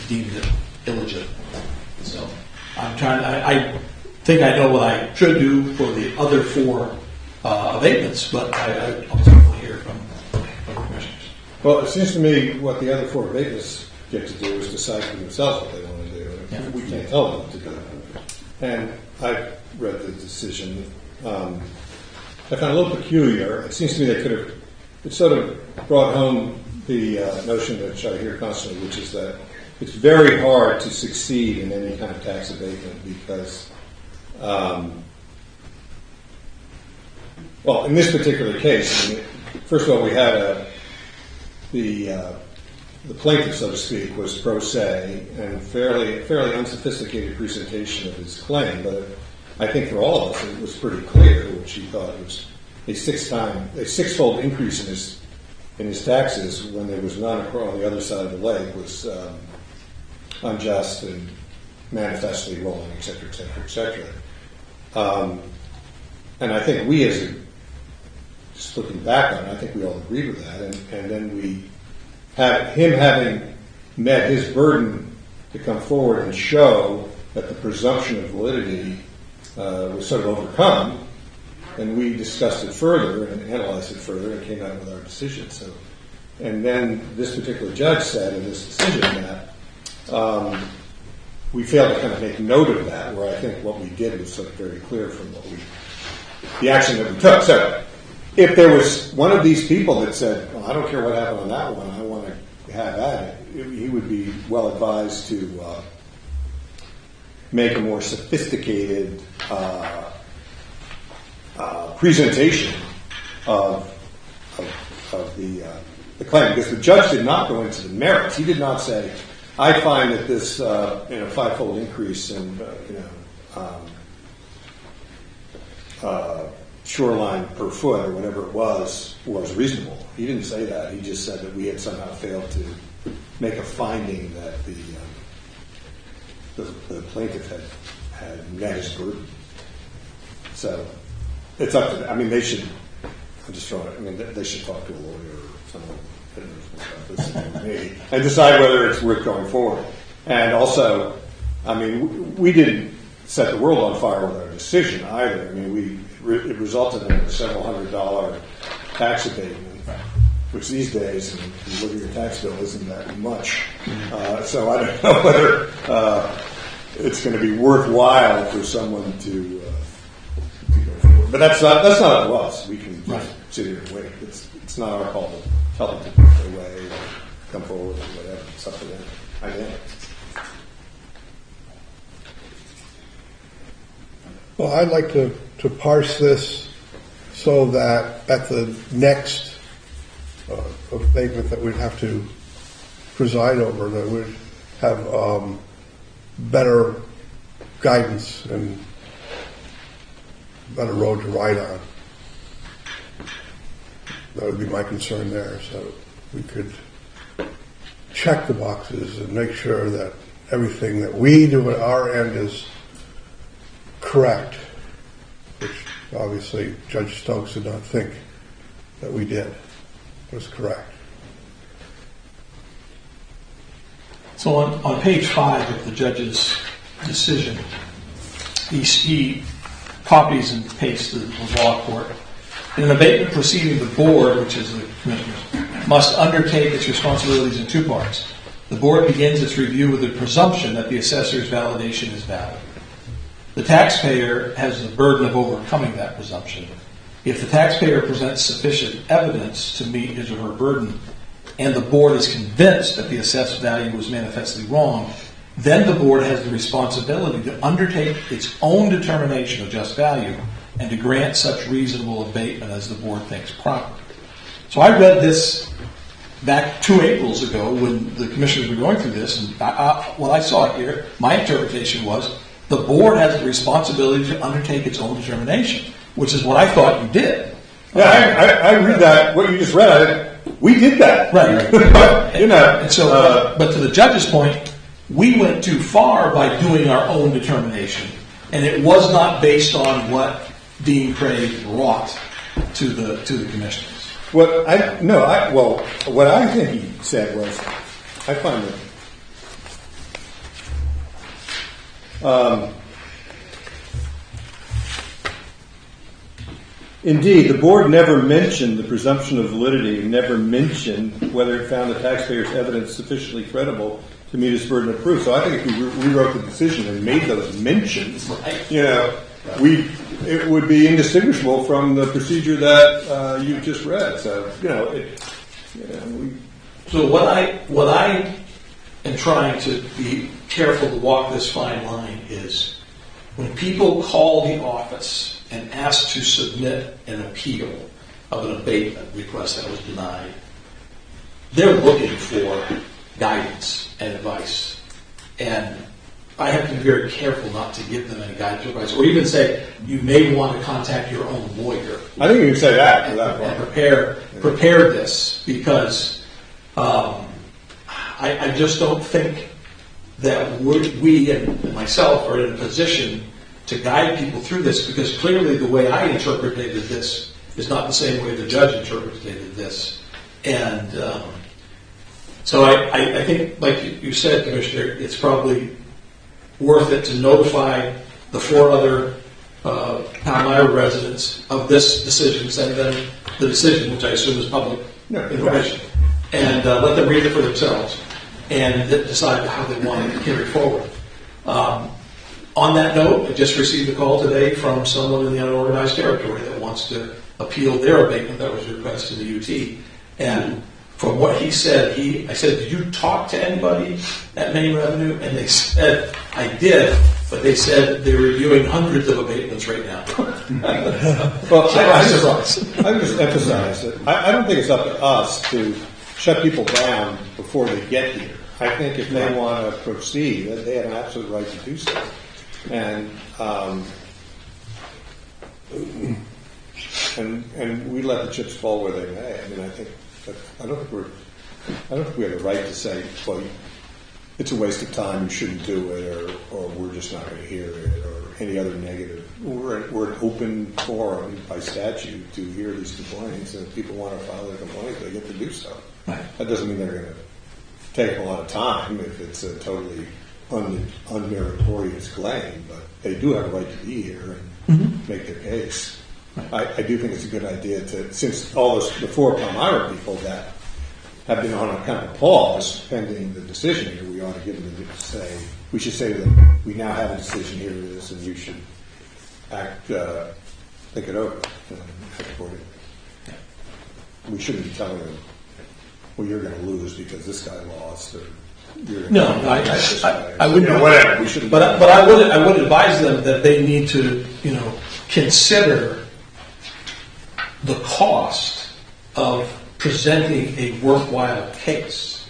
deemed it illegitimate. So I think I know what I should do for the other 4 abatements, but I'll certainly hear from the commissioners. Well, it seems to me what the other 4 abatements get to do is decide for themselves what they want to do. Yeah. We can't tell them what to do. And I've read the decision. I found it a little peculiar. It seems to me it sort of brought home the notion that I hear constantly, which is that it's very hard to succeed in any kind of tax abatement because, well, in this particular case, first of all, we had the plaintiff, so to speak, was pro se and fairly unsophisticated presentation of his claim, but I think for all of us it was pretty clear, which he thought it was a 6-fold increase in his taxes when there was none on the other side of the lake was unjust and manifestly wrong, et cetera, et cetera, et cetera. And I think we, just looking back on it, I think we all agree with that, and then we have him having met his burden to come forward and show that the presumption of validity was sort of overcome, and we discussed it further and analyzed it further and came out with our decision. So, and then this particular judge said in this decision that we failed to kind of make note of that, where I think what we did was sort of very clear from the action that we took. So if there was one of these people that said, well, I don't care what happened on that one, I want to have at it, he would be well advised to make a more sophisticated presentation of the claim, because the judge did not go into the merits. He did not say, I find that this fivefold increase in shoreline per foot or whatever it was reasonable. He didn't say that. He just said that we had somehow failed to make a finding that the plaintiff had met his burden. So it's up to them. I mean, they should. I'm just throwing it. I mean, they should talk to a lawyer or someone that knows more about this than me and decide whether it's worth going forward. And also, I mean, we didn't set the world on fire with our decision either. I mean, it resulted in a several $100 tax abatement, which these days, and if you look at your tax bill, isn't that much. So I don't know whether it's going to be worthwhile for someone to go forward. But that's not up to us. We can just sit here and wait. It's not our call to tell them to go away or come forward or whatever. It's up to them. I know. Well, I'd like to parse this so that at the next abatement that we'd have to preside over, that we'd have better guidance and better road to ride on. That would be my concern there, so we could check the boxes and make sure that everything that we do at our end is correct, which obviously Judge Stokes did not think that we did, was correct. So on page 5 of the judge's decision, he copies and pastes the law court. In an abatement proceeding, the board, which is the commissioners, must undertake its responsibilities in two parts. The board begins its review with the presumption that the assessor's validation is valid. The taxpayer has the burden of overcoming that presumption. If the taxpayer presents sufficient evidence to meet his or her burden, and the board is convinced that the assessed value was manifestly wrong, then the board has the responsibility to undertake its own determination of just value and to grant such reasonable abatement as the board thinks proper. So I read this back 2 Aprils ago when the commissioners were going through this, and what I saw here, my interpretation was the board has the responsibility to undertake its own determination, which is what I thought you did. Yeah, I read that. What you just read, we did that. Right. And so, but to the judge's point, we went too far by doing our own determination, and it was not based on what Dean Craig brought to the commissioners. What I think he said was, I find that. Indeed, the board never mentioned the presumption of validity, never mentioned whether it found the taxpayer's evidence sufficiently credible to meet its burden of proof. So I think if we rewrote the decision and made those mentions, it would be indistinguishable from the procedure that you just read. So So what I am trying to be careful to walk this fine line is when people call the office and ask to submit an appeal of an abatement request that was denied, they're looking for guidance and advice. And I have to be very careful not to give them any guidance or advice, or even say, you may want to contact your own lawyer. I think you can say that. And prepare this, because I just don't think that we and myself are in a position to guide people through this, because clearly the way I interpreted this is not the same way the judge interpreted this. And so I think, like you said, Commissioner, it's probably worth it to notify the 4 other Palmyra residents of this decision, send them the decision, which I assume is public information, and let them read it for themselves and decide how they want to carry forward. On that note, I just received a call today from someone in the unorganized territory that wants to appeal their abatement that was requested to the UT. And from what he said, I said, did you talk to anybody at Maine Revenue? And they said, I did. but they said they're reviewing hundreds of abatements right now. Well, I Surprise. just emphasize that I don't think it's up to us to shut people down before they get here. I think if they want to proceed, that they have an absolute right to do so. And we let the chips fall where they may. I mean, I don't think we have a right to say, well, it's a waste of time, you shouldn't do it, or we're just not going to hear it, or any other negative. We're an open forum by statute to hear these complaints, and if people want to file their complaints, they get to do so. Right. That doesn't mean they're going to take a lot of time if it's a totally unmeritorious claim, but they do have a right to be here and make their case. I do think it's a good idea to, since all the four Palmyra people that have been on a kind of pause pending the decision here, we ought to give them we should say to them, we now have a decision, here it is, and you should think it over and act accordingly. We shouldn't be telling them, well, you're going to lose because this guy lost, or you're going No, I wouldn't. whatever. We shouldn't. But I would advise them that they need to, consider the cost of presenting a worthwhile case.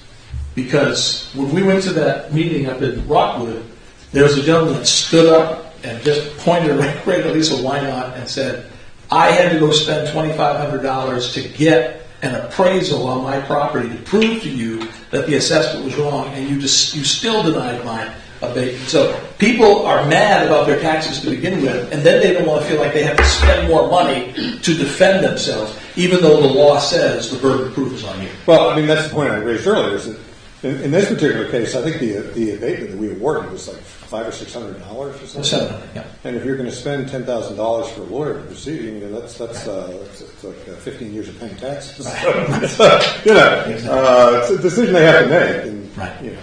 Because when we went to that meeting up in Rockwood, there was a gentleman that stood up and just pointed right at Lisa Wynot and said, I had to go spend $2,500 to get an appraisal on my property to prove to you that the assessment was wrong, and you still denied my abatement. So people are mad about their taxes to begin with, and then they don't want to feel like they have to spend more money to defend themselves, even though the law says the burden of proof is on you. Well, I mean, that's the point I raised earlier, is that in this particular case, I think the abatement that we awarded was like $500 or $600 or something. $700, yeah. And if you're going to spend $10,000 for a lawyer proceeding, that's like 15 years of paying taxes. It's a decision they have to make, and Right.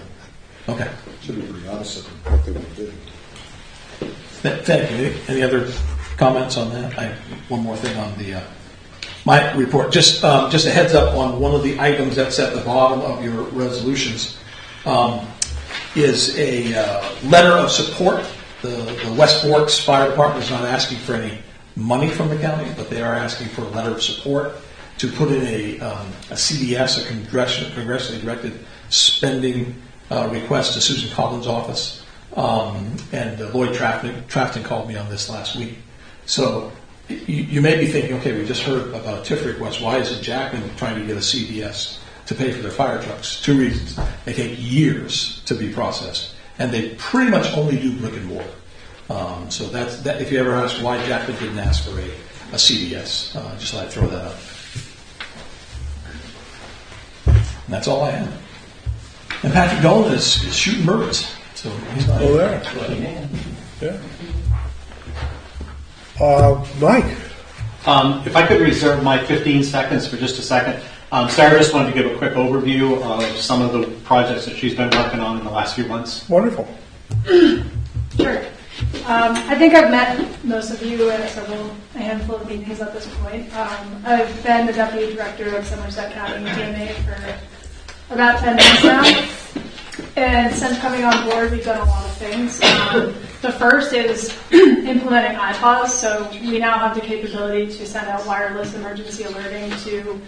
Okay. should be pretty honest about what they want to do. Thank you. Any other comments on that? I have one more thing on my report. Just a heads up on one of the items that's at the bottom of your resolutions is a letter of support. The West Forks Fire Department is not asking for any money from the county, but they are asking for a letter of support to put in a CDS, a congressionally directed spending request to Susan Collins' office. And Lloyd Trafton called me on this last week. So you may be thinking, okay, we just heard about a TIF request. Why isn't Jackman trying to get a CDS to pay for their fire trucks? Two reasons. They take years to be processed, and they pretty much only do brick and mortar. So that's that. If you ever ask why Jackman didn't ask for a CDS, just thought I'd throw that out. And that's all I have. And Patrick Dolan is shooting birds, so he's not. Oh, there. Yeah. Mike. If I could reserve my 15 seconds for just a second. Sarah just wanted to give a quick overview of some of the projects that she's been working on in the last few months. Wonderful. Sure. I think I've met most of you at a handful of meetings at this point. I've been the Deputy Director of Somerset County DMA for about 10 months now. And since coming on board, we've done a lot of things. The first is implementing iPause. So we now have the capability to send out wireless emergency alerting to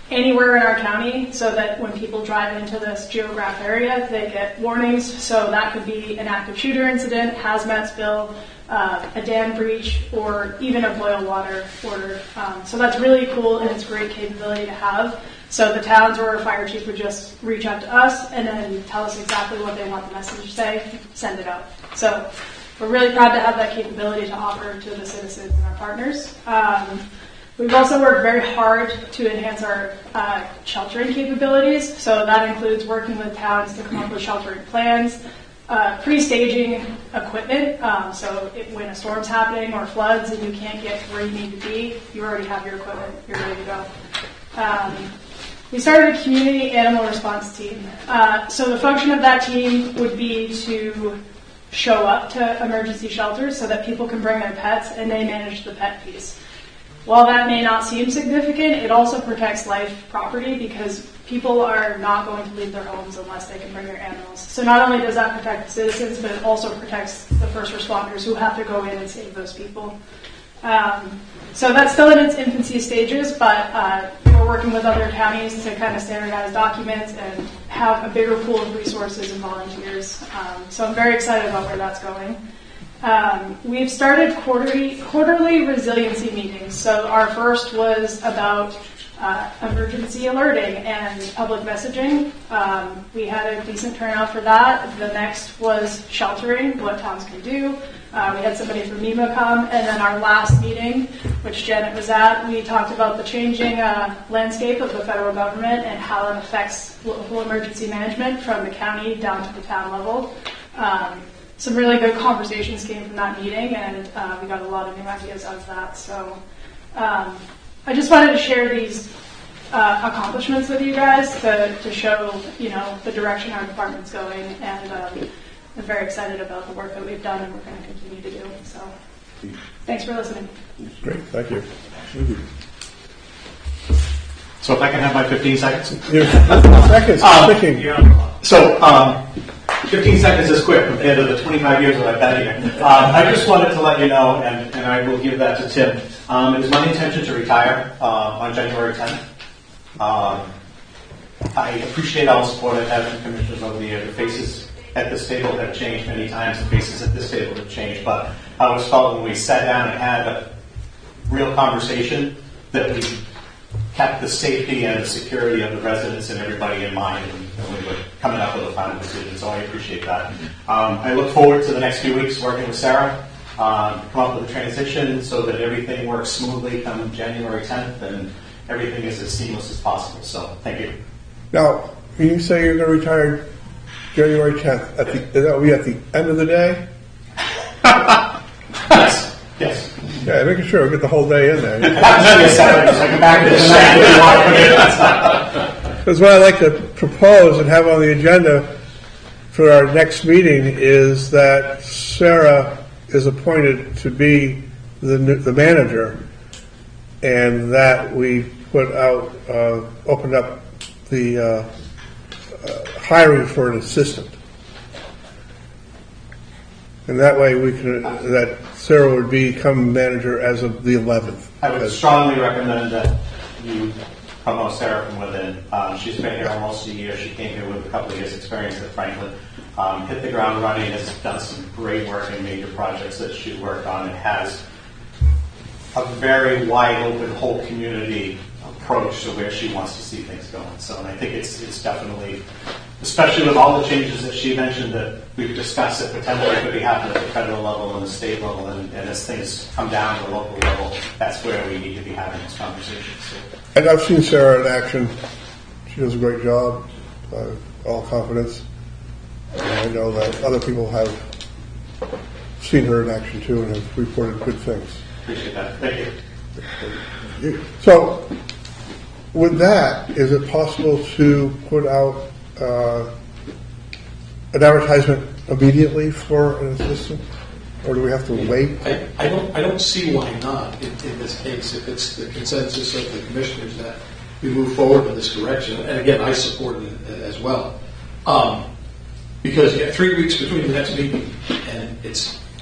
anywhere in our county, so that when people drive into this geographic area, they get warnings. So that could be an active shooter incident, hazmat spill, a dam breach, or even a boil water order. So that's really cool, and it's a great capability to have. So the towns or our fire chief would just reach out to us and then tell us exactly what they want the message to say, send it out. So we're really proud to have that capability to offer to the citizens and our partners. We've also worked very hard to enhance our sheltering capabilities. So that includes working with towns to come up with sheltering plans, pre-staging equipment. When a storm's happening or floods and you can't get where you need to be, you already have your equipment, you're ready to go. We started a community animal response team. So the function of that team would be to show up to emergency shelters so that people can bring their pets and they manage the pet piece. while that may not seem significant, it also protects life property because people are not going to leave their homes unless they can bring their animals. So not only does that protect the citizens, but it also protects the first responders who have to go in and save those people. So that's still in its infancy stages, but we're working with other counties to kind of standardize documents and have a bigger pool of resources and volunteers. So I'm very excited about where that's going. We've started quarterly resiliency meetings. So our first was about emergency alerting and public messaging. We had a decent turnout for that. The next was sheltering, what towns can do. We had somebody from MEMA come, and then our last meeting, which Janet was at, we talked about the changing landscape of the federal government and how it affects local emergency management from the county down to the town level. Some really good conversations came from that meeting, and we got a lot of new ideas out of that. So I just wanted to share these accomplishments with you guys to show, the direction our department's going, and I'm very excited about the work that we've done and we're going to continue to do. So thanks for listening. Great, thank you. So if I can have my 15 seconds? Seconds, thinking. So 15 seconds is quick compared to the 25 years that I've been here. I just wanted to let you know, and I will give that to Tim. It is my intention to retire on January 10th. I appreciate all the support I've had from commissioners over the years. The faces at this table have changed many times. The faces at this table have changed. But I always felt when we sat down and had a real conversation that we kept the safety and the security of the residents and everybody in mind when we were coming up with a final decision. So I appreciate that. I look forward to the next few weeks working with Sarah, come up with a transition so that everything works smoothly come January 10th and everything is as seamless as possible. So thank you. Now, when you say you're going to retire January 10th, that will be at the end of the day? Yes. Yeah, making sure we get the whole day in there. Because what I'd like to propose and have on the agenda for our next meeting is that Sarah is appointed to be the manager, and that we put out, opened up the hiring for an assistant. And that way that Sarah would become manager as of the 11th. I would strongly recommend that you promote Sarah from within. She's been here almost a year. She came here with a couple of years' experience at Franklin. Hit the ground running, has done some great work in major projects that she's worked on, and has a very wide open whole community approach to where she wants to see things going. So, and I think it's definitely, especially with all the changes that she mentioned that we've discussed that potentially could be happening at the federal level and the state level, and as things come down to the local level, that's where we need to be having this conversation. So. And I've seen Sarah in action. She does a great job, all confidence. And I know that other people have seen her in action too and have reported good things. Appreciate that. Thank you. So, with that, is it possible to put out an advertisement immediately for an assistant, or do we have to wait? I don't see why not in this case, if it's the consensus of the commissioners that we move forward in this direction. And again, I support it as well. Because you have 3 weeks between the next meeting, and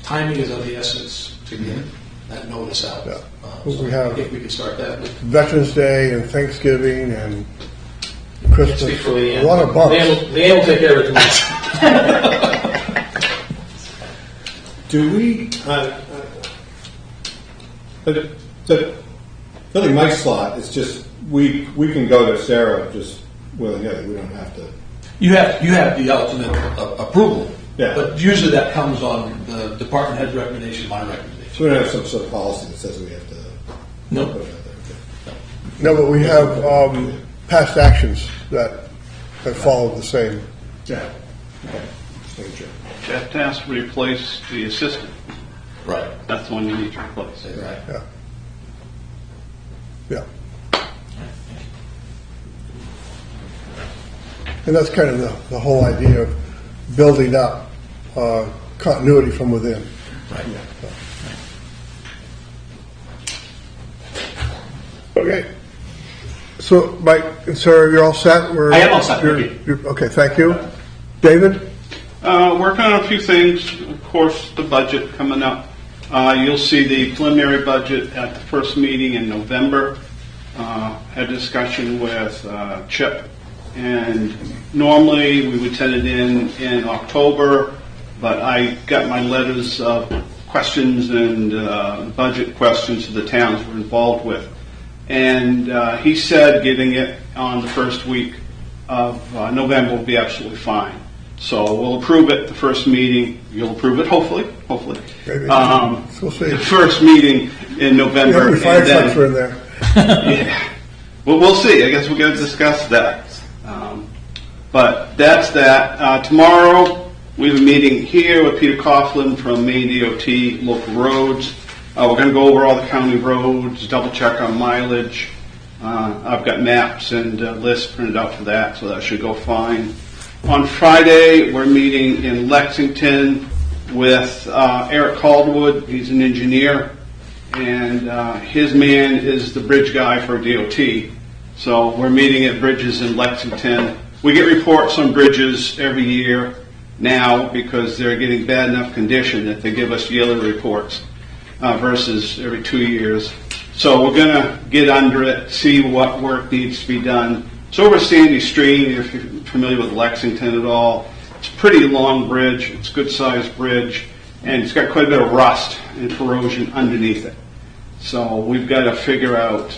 timing is of the essence to get that notice out. Yeah. So We have- I think we can start that with. Veterans Day and Thanksgiving and Christmas, Speak for Leanne. a lot of bumps. Leanne will take care of it tomorrow. Do we, filling my slot is just, we can go to Sarah just willy-nilly, we don't have to. You have the ultimate approval, Yeah. but usually that comes on the department head's recommendation, my recommendation. So we don't have some sort of policy that says we have to No. put it out there. Okay. No, but we have past actions that follow the same. Yeah. Okay. Just making sure. You have to ask to replace the assistant. Right. That's the one you need to replace. Right. Yeah. Yeah. And that's kind of the whole idea of building up continuity from within. Right. Okay. So, Mike and Sarah, you're all set? I am all set, thank Okay, thank you. David? Working on a few things. Of course, the budget coming up. You'll see the preliminary budget at the first meeting in November. Had a discussion with Chip, and normally we would send it in October, but I got my letters of questions and budget questions to the towns we're involved with. And he said getting it on the first week of November will be absolutely fine. So we'll approve it the first meeting. You'll approve it, hopefully. Maybe. We'll see. The first meeting in November. How many fire trucks are in there? Yeah. Well, we'll see. I guess we're going to discuss that. But that's that. Tomorrow we have a meeting here with Peter Coughlin from Maine DOT Local Roads. We're going to go over all the county roads, double check on mileage. I've got maps and lists printed out for that, so that should go fine. On Friday, we're meeting in Lexington with Eric Caldwood. He's an engineer, and his man is the bridge guy for DOT. So we're meeting at bridges in Lexington. We get reports on bridges every year now because they're getting bad enough condition that they give us yearly reports versus every 2 years. So we're going to get under it, see what work needs to be done. It's over Sandy Stream, if you're familiar with Lexington at all. It's a pretty long bridge. It's a good-sized bridge, and it's got quite a bit of rust and corrosion underneath it. So we've got to figure out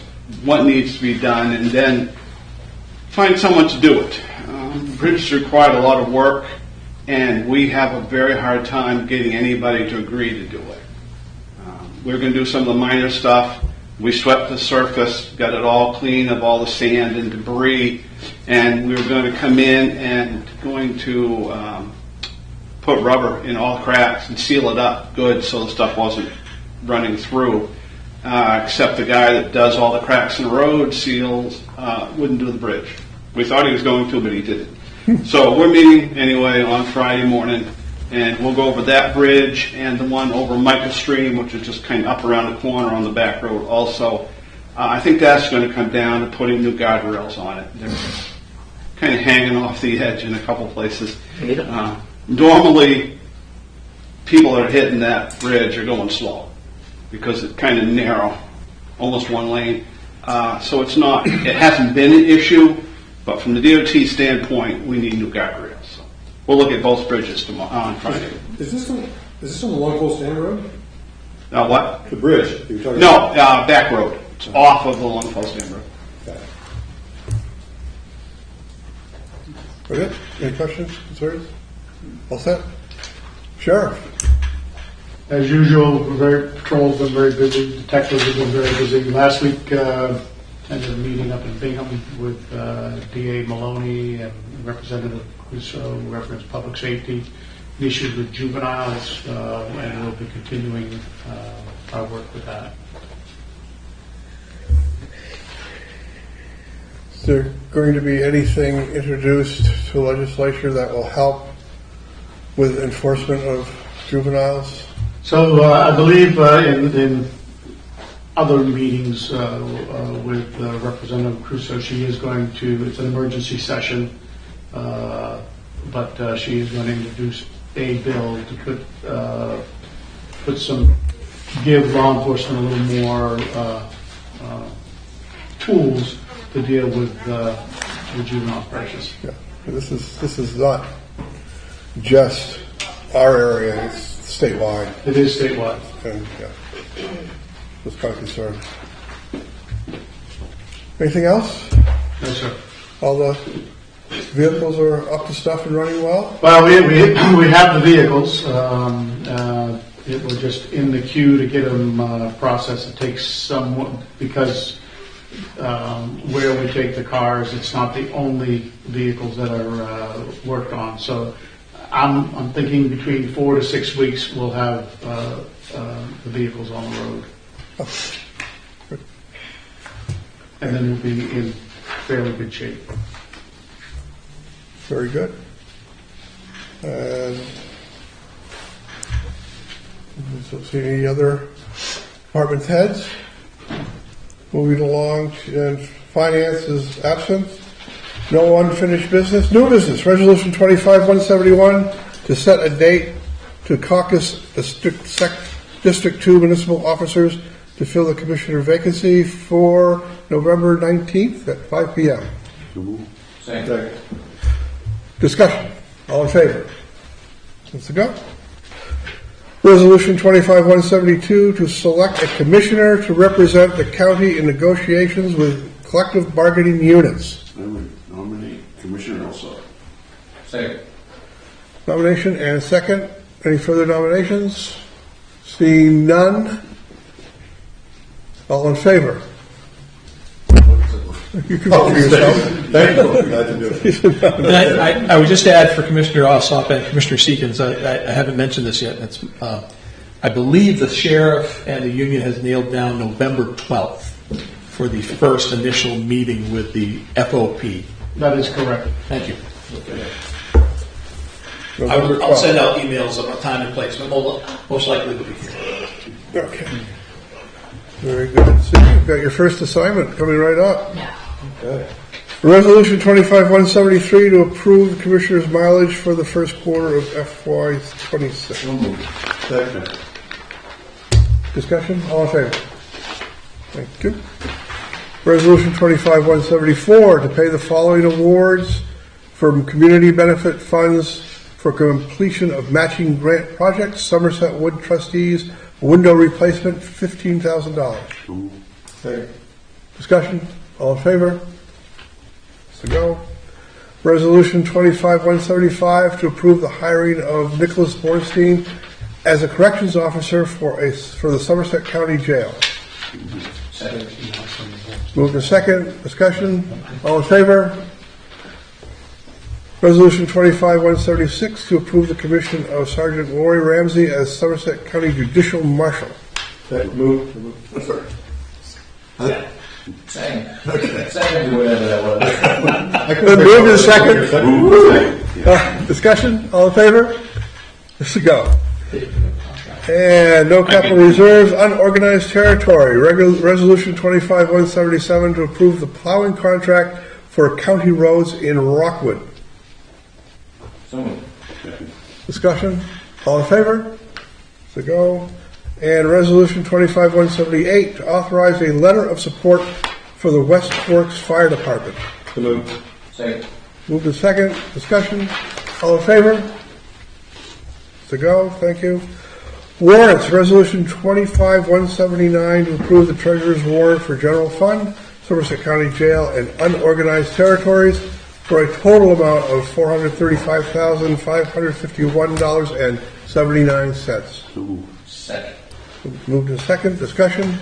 what needs to be done and then find someone to do it. The bridge required a lot of work, and we have a very hard time getting anybody to agree to do it. We're going to do some of the minor stuff. We swept the surface, got it all clean of all the sand and debris, and we were going to come in and going to put rubber in all cracks and seal it up good so the stuff wasn't running through. Except the guy that does all the cracks in the road seals wouldn't do the bridge. We thought he was going to, but he didn't. So we're meeting anyway on Friday morning, and we'll go over that bridge and the one over Michael Stream, which is just kind of up around the corner on the back road also. I think that's going to come down to putting new guardrails on it. They're kind of hanging off the edge in a couple places. Normally, people that are hitting that bridge are going slow because it's kind of narrow, almost one lane. So it hasn't been an issue, but from the DOT standpoint, we need new guardrails. So we'll look at both bridges tomorrow on Friday. Is this on the Long Coast Dam Road? What? The bridge you were talking No, about? back road. It's off of the Long Falls Dam Road. Okay. Okay. Any questions, concerns? All set? Sheriff? As usual, patrol's been very busy, detectives have been very busy. Last week, ended a meeting up in Bingham with DA Maloney and Representative Crusoe, reference public safety, issues with juveniles, and we'll be continuing our work with that. Is there going to be anything introduced to the legislature that will help with enforcement of juveniles? So I believe in other meetings with Representative Crusoe, she is going to, it's an emergency session, but she is going to introduce a bill to give law enforcement a little more tools to deal with the juvenile crisis. Yeah. This is not just our area, it's statewide. It is statewide. And, yeah, was kind of concerned. Anything else? No, sir. All the vehicles are up to stuff and running well? Well, we have the vehicles. We're just in the queue to get them processed. It takes somewhat, because where we take the cars, it's not the only vehicles that are worked on. So I'm thinking between 4 to 6 weeks we'll have the vehicles on the road. Oh, good. And then we'll be in fairly good shape. Very good. And so, see any other department heads? Moving along, and finance is absent. No unfinished business. New business, Resolution 25-171, to set a date to caucus District 2 municipal officers to fill the commissioner vacancy for November 19th at 5 p.m. Second. Discussion. All in favor? Let's go. Resolution 25-172, to select a commissioner to represent the county in negotiations with collective bargaining units. I would nominate Commissioner Elsa. Second. Nomination and a second. Any further nominations? Seeing none. All in favor? You can vote for yourself. Thank you. Glad to do it. And I would just add for Commissioner Ossoff and Commissioner Seekins, I haven't mentioned this yet. It's, I believe the sheriff and the union has nailed down November 12th for the first initial meeting with the FOP. That is correct. Thank you. November I'll send 12th. out emails of a time and place, but most likely we'll be here. Okay. Very good. So you've got your first assignment coming right up. Okay. Resolution 25-173, to approve the commissioner's mileage for the first quarter of FY 26. Second. Discussion? All in favor? Thank you. Resolution 25-174, to pay the following awards from community benefit funds for completion of matching grant projects. Somerset Wood trustees, window replacement, $15,000. Second. Discussion? All in favor? To go. Resolution 25-175, to approve the hiring of Nicholas Bornstein as a corrections officer for the Somerset County Jail. Second. Moved to second. Discussion? All in favor? Resolution 25-176, to approve the commission of Sergeant Lori Ramsey as Somerset County Judicial Marshal. Second. Move. Second. Second, whatever that was. Then moved to second. Discussion? All in favor? Let's go. And no capital reserves, unorganized territory. Resolution 25-177, to approve the plowing contract for county roads in Rockwood. So moved. Discussion? All in favor? So go. And Resolution 25-178, to authorize a letter of support for the West Forks Fire Department. So moved. Second. Moved to second. Discussion? All in favor? To go. Thank you. Warrants. Resolution 25-179, to approve the treasurer's warrant for general fund, Somerset County Jail, and unorganized territories for a total amount of $435,551.79. Second. Moved to second. Discussion?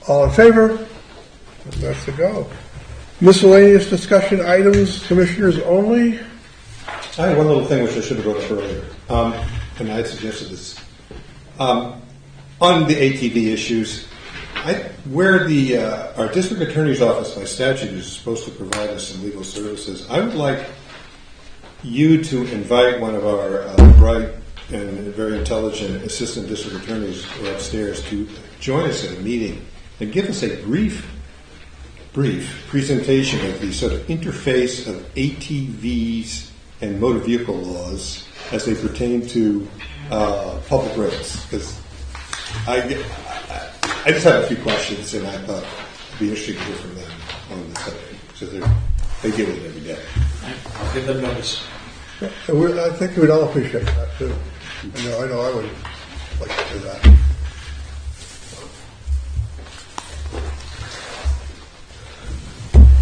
All in favor? And that's the go. Miscellaneous discussion items, commissioners only. I have one little thing which I should have brought up earlier, and I had suggested this. On the ATV issues, where our district attorney's office by statute is supposed to provide us some legal services, I would like you to invite one of our bright and very intelligent assistant district attorneys who are upstairs to join us at a meeting and give us a brief presentation of the sort of interface of ATVs and motor vehicle laws as they pertain to public roads. Because I just have a few questions, and I thought it'd be interesting to hear from them on this subject, because they deal with it every day. I'll give them notice. I think we'd all appreciate that too. I know I would like to do that.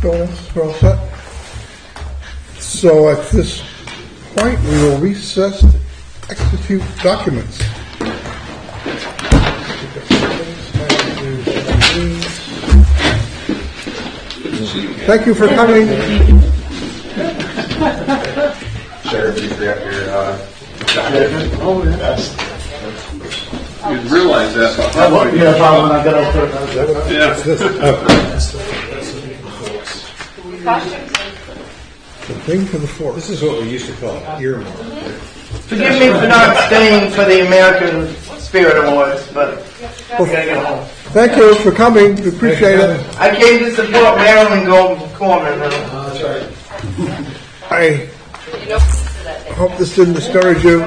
No one else? We're all set? So at this point, we will recess to execute documents. Thank you for coming. Sheriff, you forgot your document? Oh, yeah. You realize that. Yeah, probably when I get up there. Yeah. The thing for the force. This is what we used to call earmark. Forgive me for not staying for the American Spirit Awards, but I gotta get home. Thank you for coming, we appreciate it. I came to support Marilyn Golden Corner. I hope this didn't discourage you.